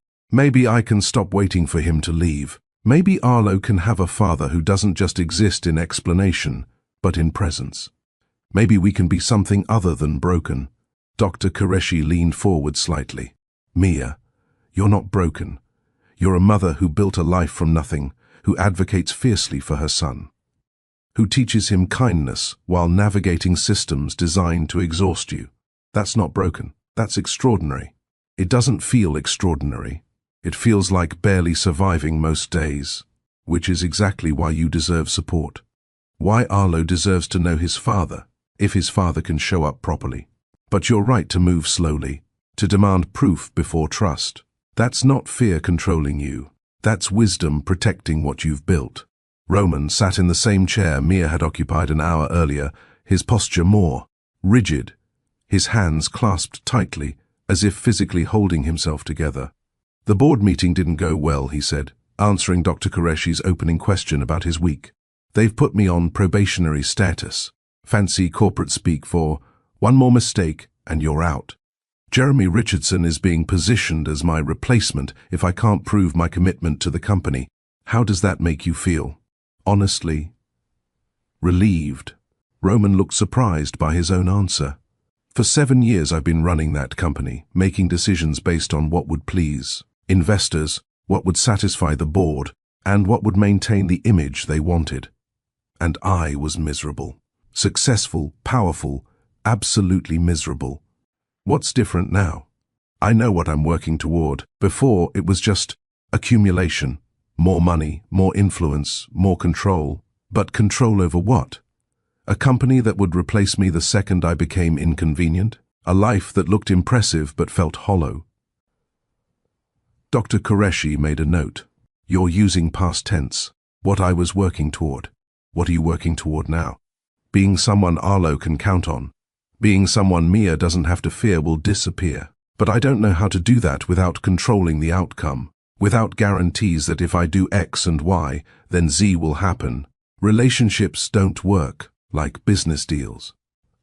I can stop waiting for him to leave. Maybe Arlo can have a father who doesn't just exist in explanation, but in presence. Maybe we can be something other than broken. Dr. Qureshi leaned forward slightly. Mia, you're not broken. You're a mother who built a life from nothing, who advocates fiercely for her son, who teaches him kindness while navigating systems designed to exhaust you. That's not broken. That's extraordinary. It doesn't feel extraordinary. It feels like barely surviving most days, which is exactly why you deserve support. Why Arlo deserves to know his father, if his father can show up properly. But you're right to move slowly, to demand proof before trust. That's not fear controlling you. That's wisdom protecting what you've built. Roman sat in the same chair Mia had occupied an hour earlier, his posture more rigid, his hands clasped tightly, as if physically holding himself together. The board meeting didn't go well, he said, answering Dr. Qureshi's opening question about his week. They've put me on probationary status. Fancy corporate speak for, one more mistake and you're out. Jeremy Richardson is being positioned as my replacement if I can't prove my commitment to the company. How does that make you feel? Honestly? Relieved. Roman looked surprised by his own answer. For 7 years I've been running that company, making decisions based on what would please investors, what would satisfy the board, and what would maintain the image they wanted. And I was miserable. Successful, powerful, absolutely miserable. What's different now? I know what I'm working toward. Before, it was just accumulation. More money, more influence, more control. But control over what? A company that would replace me the second I became inconvenient? A life that looked impressive but felt hollow? Dr. Qureshi made a note. You're using past tense. What I was working toward. What are you working toward now? Being someone Arlo can count on. Being someone Mia doesn't have to fear will disappear. But I don't know how to do that without controlling the outcome, without guarantees that if I do X and Y, then Z will happen. Relationships don't work like business deals.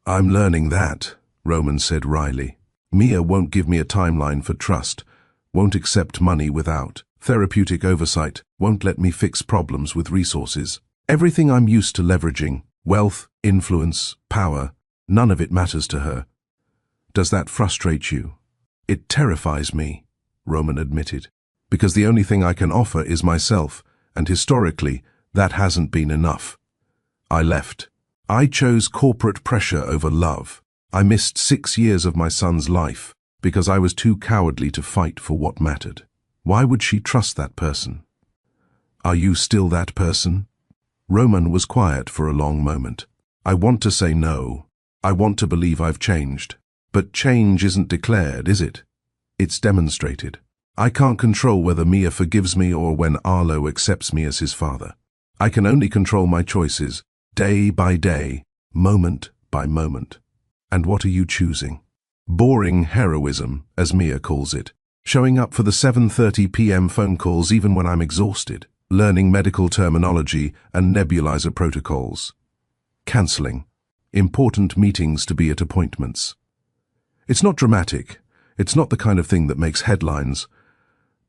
I'm learning that, Roman said wryly. Mia won't give me a timeline for trust, won't accept money without therapeutic oversight, won't let me fix problems with resources. Everything I'm used to leveraging, wealth, influence, power, none of it matters to her. Does that frustrate you? It terrifies me, Roman admitted, because the only thing I can offer is myself, and historically, that hasn't been enough. I left. I chose corporate pressure over love. I missed 6 years of my son's life because I was too cowardly to fight for what mattered. Why would she trust that person? Are you still that person? Roman was quiet for a long moment. I want to say no. I want to believe I've changed. But change isn't declared, is it? It's demonstrated. I can't control whether Mia forgives me or when Arlo accepts me as his father. I can only control my choices, day by day, moment by moment. And what are you choosing? Boring heroism, as Mia calls it. Showing up for the 7:30 p.m. phone calls even when I'm exhausted. Learning medical terminology and nebulizer protocols. Cancelling important meetings to be at appointments. It's not dramatic. It's not the kind of thing that makes headlines.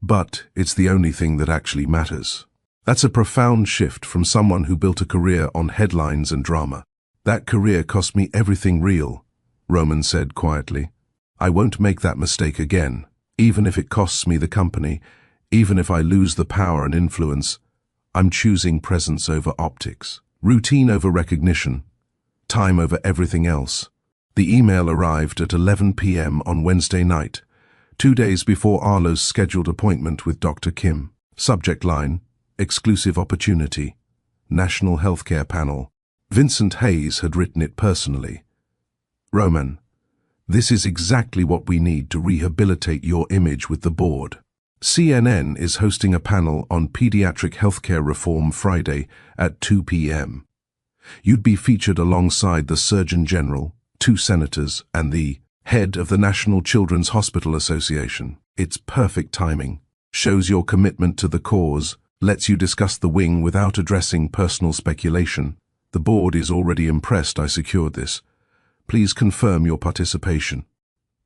But it's the only thing that actually matters. That's a profound shift from someone who built a career on headlines and drama. That career cost me everything real, Roman said quietly. I won't make that mistake again. Even if it costs me the company, even if I lose the power and influence, I'm choosing presence over optics, routine over recognition, time over everything else. The email arrived at 11 p.m. on Wednesday night, 2 days before Arlo's scheduled appointment with Dr. Kim. Subject line: exclusive opportunity, National Healthcare Panel. Vincent Hayes had written it personally. Roman, this is exactly what we need to rehabilitate your image with the board. CNN is hosting a panel on pediatric healthcare reform Friday at 2 p.m. You'd be featured alongside the Surgeon General, 2 senators, and the head of the National Children's Hospital Association. It's perfect timing. Shows your commitment to the cause, lets you discuss the wing without addressing personal speculation. The board is already impressed I secured this. Please confirm your participation.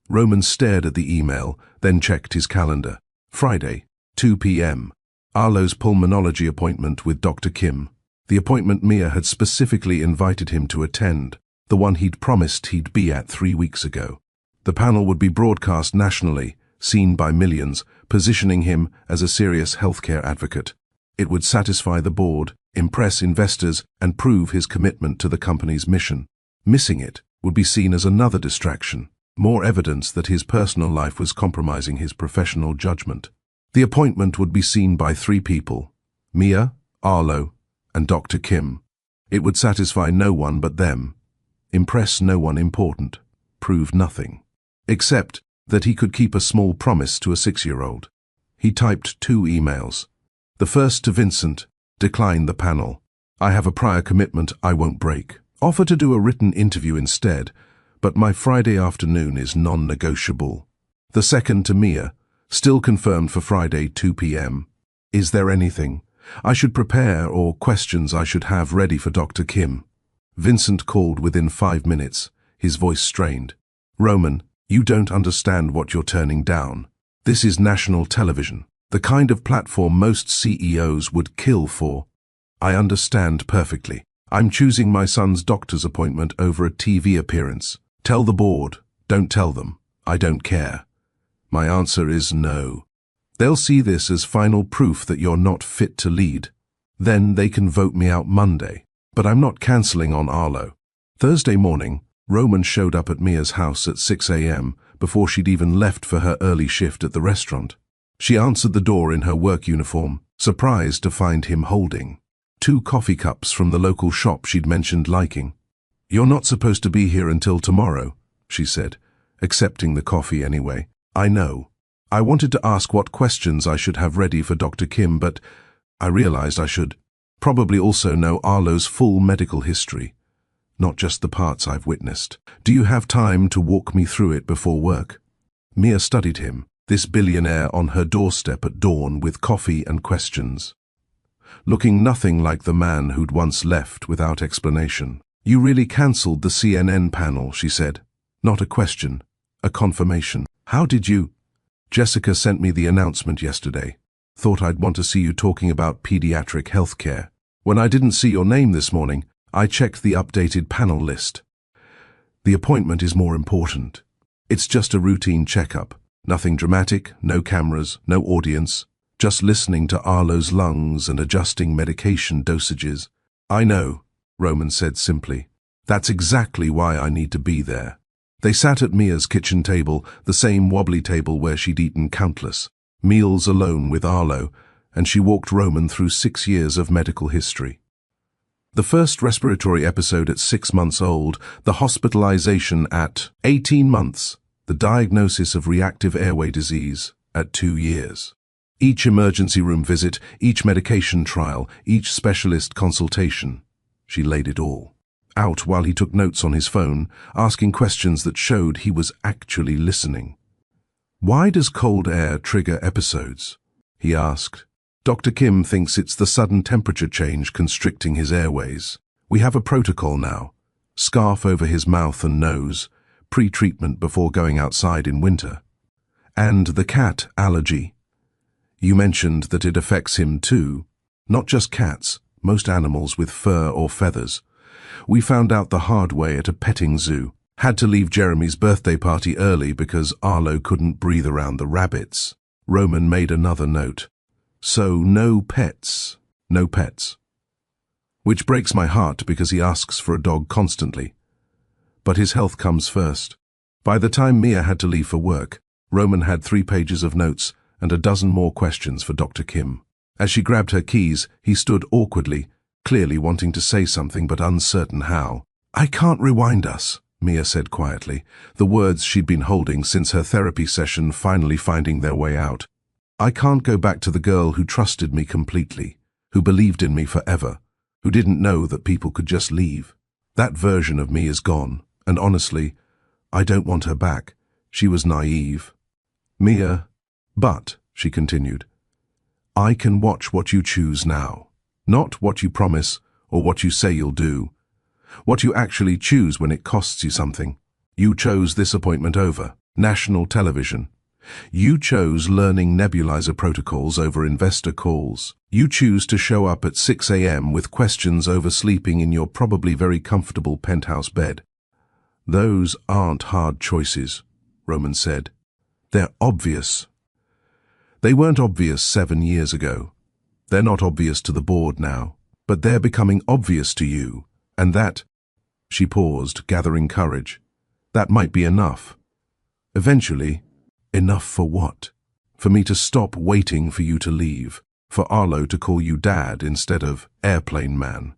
Roman stared at the email, then checked his calendar. Friday, 2 p.m. Arlo's pulmonology appointment with Dr. Kim. The appointment Mia had specifically invited him to attend, the one he'd promised he'd be at 3 weeks ago. The panel would be broadcast nationally, seen by millions, positioning him as a serious healthcare advocate. It would satisfy the board, impress investors, and prove his commitment to the company's mission. Missing it would be seen as another distraction, more evidence that his personal life was compromising his professional judgment. The appointment would be seen by 3 people: Mia, Arlo, and Dr. Kim. It would satisfy no one but them, impress no one important, prove nothing, except that he could keep a small promise to a 6-year-old. He typed 2 emails. The first to Vincent: decline the panel. I have a prior commitment I won't break. Offer to do a written interview instead, but my Friday afternoon is non-negotiable. The second to Mia: still confirmed for Friday 2 p.m. Is there anything I should prepare or questions I should have ready for Dr. Kim? Vincent called within 5 minutes, his voice strained. Roman, you don't understand what you're turning down. This is national television, the kind of platform most CEOs would kill for. I understand perfectly. I'm choosing my son's doctor's appointment over a TV appearance. Tell the board, don't tell them. I don't care. My answer is no. They'll see this as final proof that you're not fit to lead. Then they can vote me out Monday. But I'm not cancelling on Arlo. Thursday morning, Roman showed up at Mia's house at 6 a.m. before she'd even left for her early shift at the restaurant. She answered the door in her work uniform, surprised to find him holding 2 coffee cups from the local shop she'd mentioned liking. You're not supposed to be here until tomorrow, she said, accepting the coffee anyway. I know. I wanted to ask what questions I should have ready for Dr. Kim, but I realized I should probably also know Arlo's full medical history, not just the parts I've witnessed. Do you have time to walk me through it before work? Mia studied him, this billionaire on her doorstep at dawn with coffee and questions, looking nothing like the man who'd once left without explanation. You really cancelled the CNN panel, she said. Not a question, a confirmation. How did you? Jessica sent me the announcement yesterday. Thought I'd want to see you talking about pediatric healthcare. When I didn't see your name this morning, I checked the updated panel list. The appointment is more important. It's just a routine checkup. Nothing dramatic, no cameras, no audience, just listening to Arlo's lungs and adjusting medication dosages. I know, Roman said simply. That's exactly why I need to be there. They sat at Mia's kitchen table, the same wobbly table where she'd eaten countless meals alone with Arlo, and she walked Roman through 6 years of medical history. The first respiratory episode at 6 months old, the hospitalization at 18 months, the diagnosis of reactive airway disease at 2 years. Each emergency room visit, each medication trial, each specialist consultation. She laid it all out while he took notes on his phone, asking questions that showed he was actually listening. Why does cold air trigger episodes? He asked. Dr. Kim thinks it's the sudden temperature change constricting his airways. We have a protocol now. Scarf over his mouth and nose, pre-treatment before going outside in winter. And the cat allergy. You mentioned that it affects him too. Not just cats, most animals with fur or feathers. We found out the hard way at a petting zoo. Had to leave Jeremy's birthday party early because Arlo couldn't breathe around the rabbits. Roman made another note. So no pets. No pets. Which breaks my heart because he asks for a dog constantly. But his health comes first. By the time Mia had to leave for work, Roman had 3 pages of notes and a dozen more questions for Dr. Kim. As she grabbed her keys, he stood awkwardly, clearly wanting to say something but uncertain how. "I can't rewind us," Mia said quietly, the words she'd been holding since her therapy session finally finding their way out. "I can't go back to the girl who trusted me completely, who believed in me forever, who didn't know that people could just leave. That version of me is gone, and honestly, I don't want her back. She was naive." "Mia, but," she continued, "I can watch what you choose now. Not what you promise or what you say you'll do. What you actually choose when it costs you something. You chose this appointment over national television. You chose learning nebulizer protocols over investor calls. You choose to show up at 6 a.m. with questions over sleeping in your probably very comfortable penthouse bed. Those aren't hard choices," Roman said. "They're obvious." They weren't obvious 7 years ago. They're not obvious to the board now, but they're becoming obvious to you. And that, she paused, gathering courage, that might be enough. Eventually, enough for what? For me to stop waiting for you to leave, for Arlo to call you Dad instead of Airplane Man.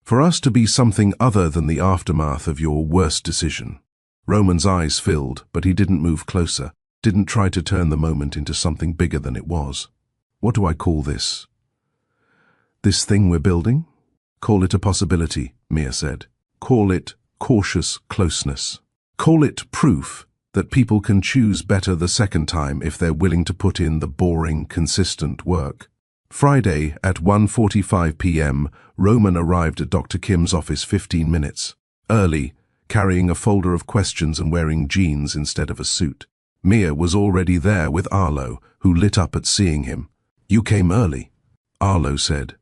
For us to be something other than the aftermath of your worst decision. Roman's eyes filled, but he didn't move closer, didn't try to turn the moment into something bigger than it was. "What do I call this? This thing we're building? Call it a possibility," Mia said. "Call it cautious closeness. Call it proof that people can choose better the second time if they're willing to put in the boring, consistent work." Friday at 1:45 p.m., Roman arrived at Dr. Kim's office 15 minutes early, carrying a folder of questions and wearing jeans instead of a suit. Mia was already there with Arlo, who lit up at seeing him. "You came early," Arlo said.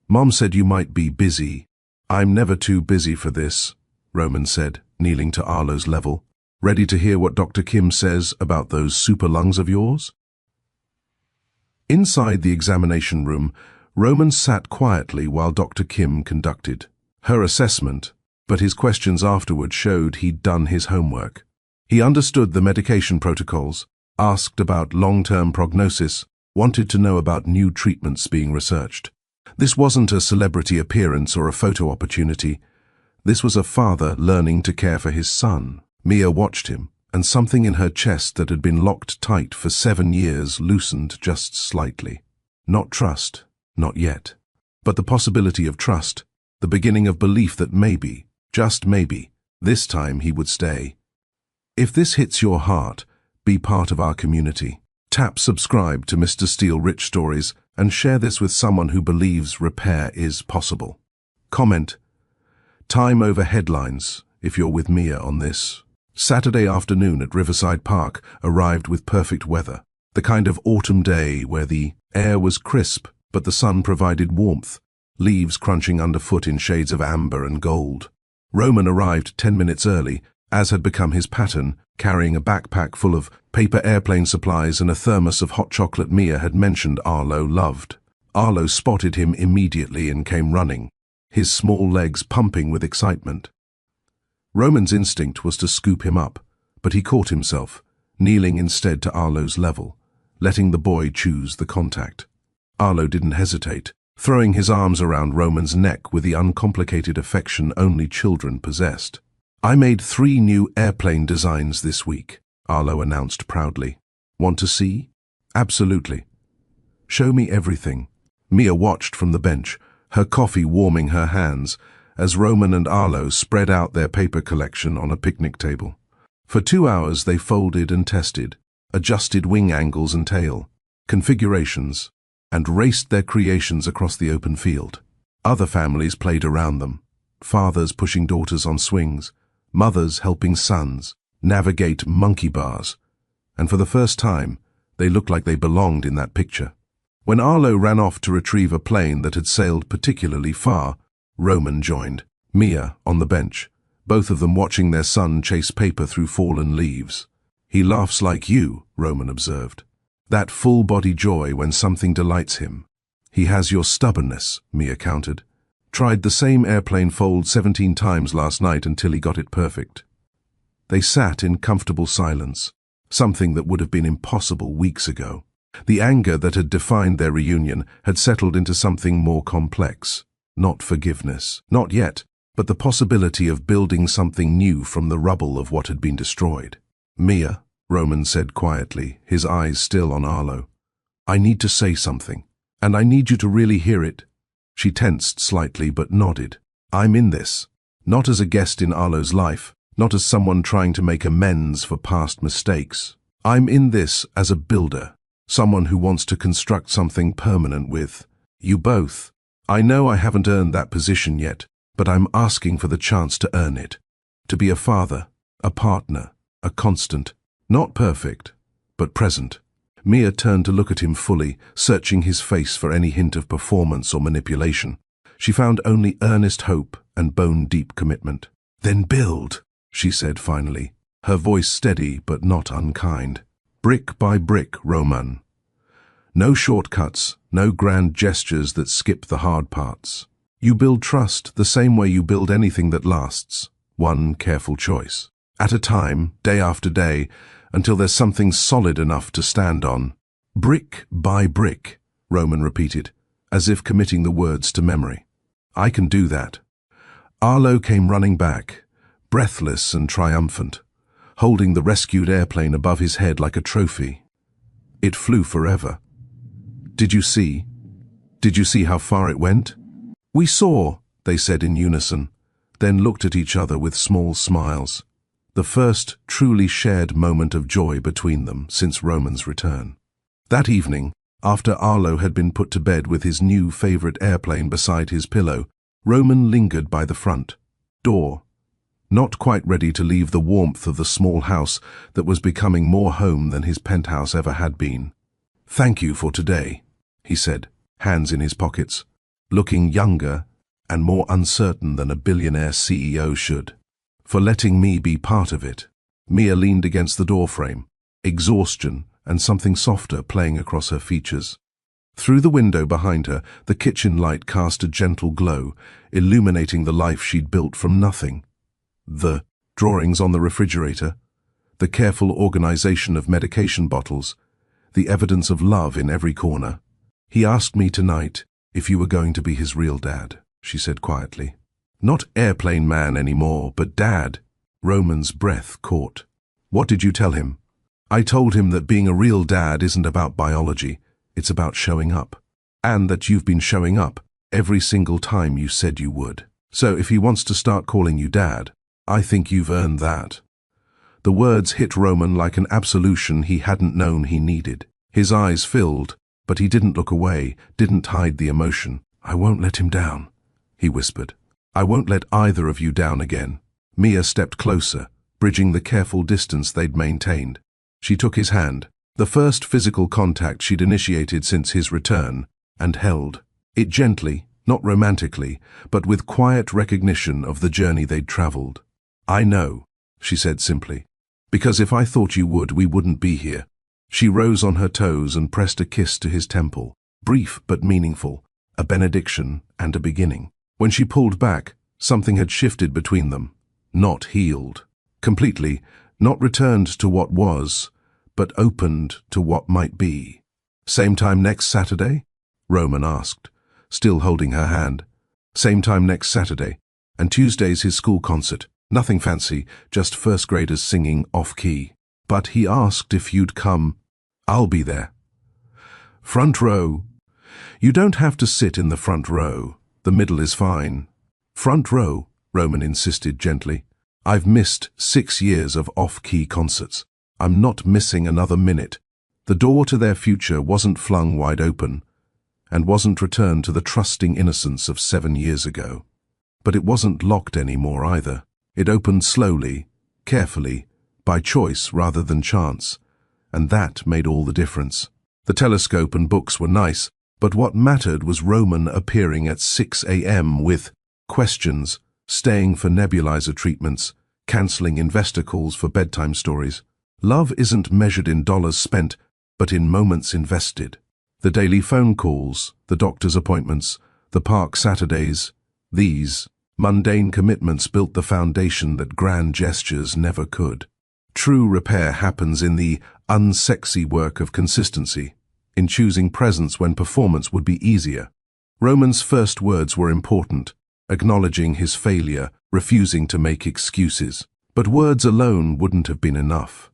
"Mom said you might be busy." "I'm never too busy for this," Roman said, kneeling to Arlo's level. "Ready to hear what Dr. Kim says about those super lungs of yours?" Inside the examination room, Roman sat quietly while Dr. Kim conducted her assessment, but his questions afterward showed he'd done his homework. He understood the medication protocols, asked about long-term prognosis, wanted to know about new treatments being researched. This wasn't a celebrity appearance or a photo opportunity. This was a father learning to care for his son. Mia watched him, and something in her chest that had been locked tight for 7 years loosened just slightly. Not trust, not yet. But the possibility of trust, the beginning of belief that maybe, just maybe, this time he would stay. If this hits your heart, be part of our community. Tap subscribe to Mr. Steele Rich Stories and share this with someone who believes repair is possible. Comment, time over headlines, if you're with Mia on this. Saturday afternoon at Riverside Park arrived with perfect weather. The kind of autumn day where the air was crisp, but the sun provided warmth, leaves crunching underfoot in shades of amber and gold. Roman arrived 10 minutes early, as had become his pattern, carrying a backpack full of paper airplane supplies and a thermos of hot chocolate Mia had mentioned Arlo loved. Arlo spotted him immediately and came running, his small legs pumping with excitement. Roman's instinct was to scoop him up, but he caught himself, kneeling instead to Arlo's level, letting the boy choose the contact. Arlo didn't hesitate, throwing his arms around Roman's neck with the uncomplicated affection only children possessed. "I made 3 new airplane designs this week," Arlo announced proudly. "Want to see?" "Absolutely." "Show me everything." Mia watched from the bench, her coffee warming her hands, as Roman and Arlo spread out their paper collection on a picnic table. For 2 hours they folded and tested, adjusted wing angles and tail, configurations, and raced their creations across the open field. Other families played around them, fathers pushing daughters on swings, mothers helping sons navigate monkey bars, and for the first time, they looked like they belonged in that picture. When Arlo ran off to retrieve a plane that had sailed particularly far, Roman joined. Mia, on the bench, both of them watching their son chase paper through fallen leaves. He laughs like you, Roman observed. That full-body joy when something delights him. He has your stubbornness, Mia countered. Tried the same airplane fold 17 times last night until he got it perfect. They sat in comfortable silence, something that would have been impossible weeks ago. The anger that had defined their reunion had settled into something more complex. Not forgiveness, not yet, but the possibility of building something new from the rubble of what had been destroyed. Mia, Roman said quietly, his eyes still on Arlo. I need to say something, and I need you to really hear it. She tensed slightly but nodded. I'm in this, not as a guest in Arlo's life, not as someone trying to make amends for past mistakes. I'm in this as a builder, someone who wants to construct something permanent with you both. I know I haven't earned that position yet, but I'm asking for the chance to earn it. To be a father, a partner, a constant, not perfect, but present. Mia turned to look at him fully, searching his face for any hint of performance or manipulation. She found only earnest hope and bone-deep commitment. Then build, she said finally, her voice steady but not unkind. Brick by brick, Roman. No shortcuts, no grand gestures that skip the hard parts. You build trust the same way you build anything that lasts, one careful choice. At a time, day after day, until there's something solid enough to stand on. Brick by brick, Roman repeated, as if committing the words to memory. I can do that. Arlo came running back, breathless and triumphant, holding the rescued airplane above his head like a trophy. It flew forever. Did you see? Did you see how far it went? We saw, they said in unison, then looked at each other with small smiles. The first truly shared moment of joy between them since Roman's return. That evening, after Arlo had been put to bed with his new favorite airplane beside his pillow, Roman lingered by the front door, not quite ready to leave the warmth of the small house that was becoming more home than his penthouse ever had been. Thank you for today, he said, hands in his pockets, looking younger and more uncertain than a billionaire CEO should. For letting me be part of it. Mia leaned against the doorframe, exhaustion and something softer playing across her features. Through the window behind her, the kitchen light cast a gentle glow, illuminating the life she'd built from nothing. The drawings on the refrigerator, the careful organization of medication bottles, the evidence of love in every corner. He asked me tonight if you were going to be his real dad, she said quietly. Not airplane man anymore, but dad. Roman's breath caught. What did you tell him? I told him that being a real dad isn't about biology, it's about showing up. And that you've been showing up every single time you said you would. So if he wants to start calling you dad, I think you've earned that. The words hit Roman like an absolution he hadn't known he needed. His eyes filled, but he didn't look away, didn't hide the emotion. I won't let him down, he whispered. I won't let either of you down again. Mia stepped closer, bridging the careful distance they'd maintained. She took his hand, the first physical contact she'd initiated since his return, and held it gently, not romantically, but with quiet recognition of the journey they'd traveled. I know, she said simply, because if I thought you would, we wouldn't be here. She rose on her toes and pressed a kiss to his temple, brief but meaningful, a benediction and a beginning. When she pulled back, something had shifted between them, not healed. Completely, not returned to what was, but opened to what might be. Same time next Saturday? Roman asked, still holding her hand. Same time next Saturday, and Tuesday's his school concert. Nothing fancy, just first graders singing off-key. But he asked if you'd come. I'll be there. Front row. You don't have to sit in the front row. The middle is fine. Front row, Roman insisted gently. I've missed 6 years of off-key concerts. I'm not missing another minute. The door to their future wasn't flung wide open, and wasn't returned to the trusting innocence of 7 years ago. But it wasn't locked anymore either. It opened slowly, carefully, by choice rather than chance, and that made all the difference. The telescope and books were nice, but what mattered was Roman appearing at 6 a.m. with questions, staying for nebulizer treatments, cancelling investor calls for bedtime stories. Love isn't measured in dollars spent, but in moments invested. The daily phone calls, the doctor's appointments, the park Saturdays, these mundane commitments built the foundation that grand gestures never could. True repair happens in the unsexy work of consistency, in choosing presence when performance would be easier. Roman's first words were important, acknowledging his failure, refusing to make excuses. But words alone wouldn't have been enough.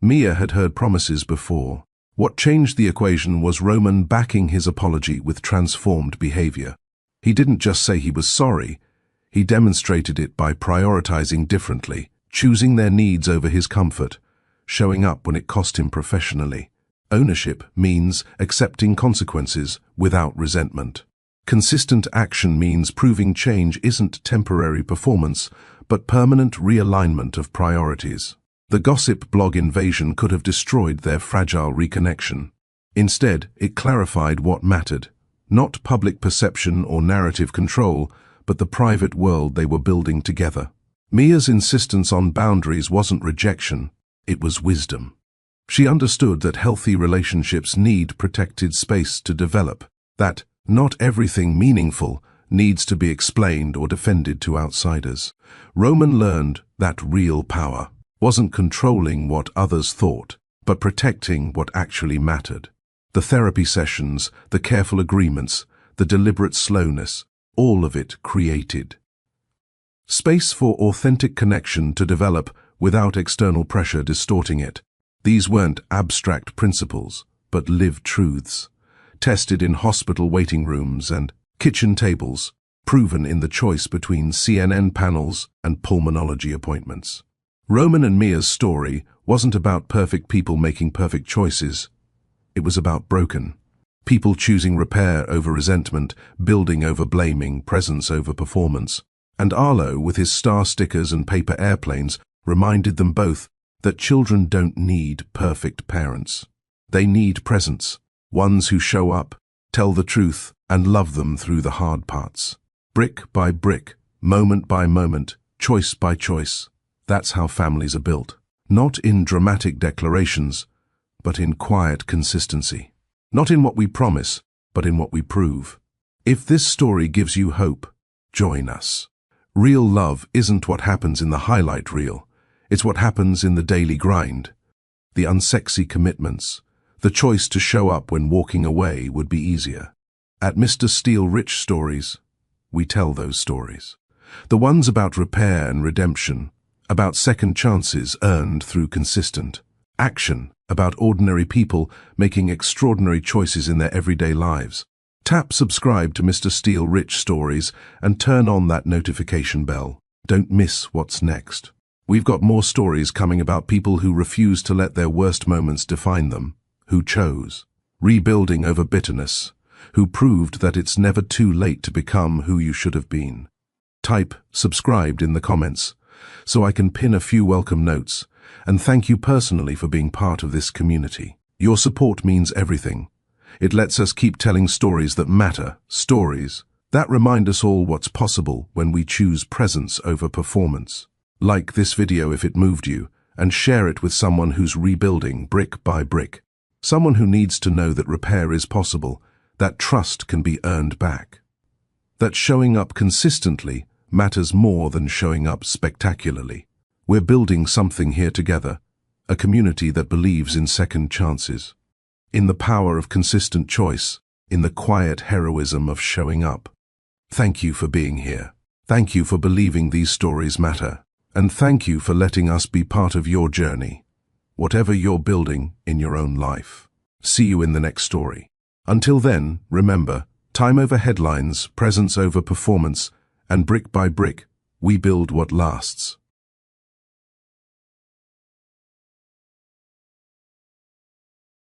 Mia had heard promises before. What changed the equation was Roman backing his apology with transformed behavior. He didn't just say he was sorry, he demonstrated it by prioritizing differently, choosing their needs over his comfort, showing up when it cost him professionally. Ownership means accepting consequences without resentment. Consistent action means proving change isn't temporary performance, but permanent realignment of priorities. The gossip blog invasion could have destroyed their fragile reconnection. Instead, it clarified what mattered. Not public perception or narrative control, but the private world they were building together. Mia's insistence on boundaries wasn't rejection, it was wisdom. She understood that healthy relationships need protected space to develop, that not everything meaningful needs to be explained or defended to outsiders. Roman learned that real power wasn't controlling what others thought, but protecting what actually mattered. The therapy sessions, the careful agreements, the deliberate slowness, all of it created space for authentic connection to develop without external pressure distorting it. These weren't abstract principles, but lived truths, tested in hospital waiting rooms and kitchen tables, proven in the choice between CNN panels and pulmonology appointments. Roman and Mia's story wasn't about perfect people making perfect choices. It was about broken people choosing repair over resentment, building over blaming, presence over performance. And Arlo, with his star stickers and paper airplanes, reminded them both that children don't need perfect parents. They need presence, ones who show up, tell the truth, and love them through the hard parts. Brick by brick, moment by moment, choice by choice. That's how families are built. Not in dramatic declarations, but in quiet consistency. Not in what we promise, but in what we prove. If this story gives you hope, join us. Real love isn't what happens in the highlight reel. It's what happens in the daily grind. The unsexy commitments. The choice to show up when walking away would be easier. At Mr. Steele Rich Stories, we tell those stories. The ones about repair and redemption, about second chances earned through consistent action, about ordinary people making extraordinary choices in their everyday lives. Tap subscribe to Mr. Steele Rich Stories and turn on that notification bell. Don't miss what's next. We've got more stories coming about people who refuse to let their worst moments define them, who chose rebuilding over bitterness, who proved that it's never too late to become who you should have been. Type subscribed in the comments so I can pin a few welcome notes and thank you personally for being part of this community. Your support means everything. It lets us keep telling stories that matter, stories that remind us all what's possible when we choose presence over performance. Like this video if it moved you, and share it with someone who's rebuilding brick by brick. Someone who needs to know that repair is possible, that trust can be earned back. That showing up consistently matters more than showing up spectacularly. We're building something here together, a community that believes in second chances, in the power of consistent choice, in the quiet heroism of showing up. Thank you for being here. Thank you for believing these stories matter. And thank you for letting us be part of your journey, whatever you're building in your own life. See you in the next story. Until then, remember, time over headlines, presence over performance, and brick by brick, we build what lasts.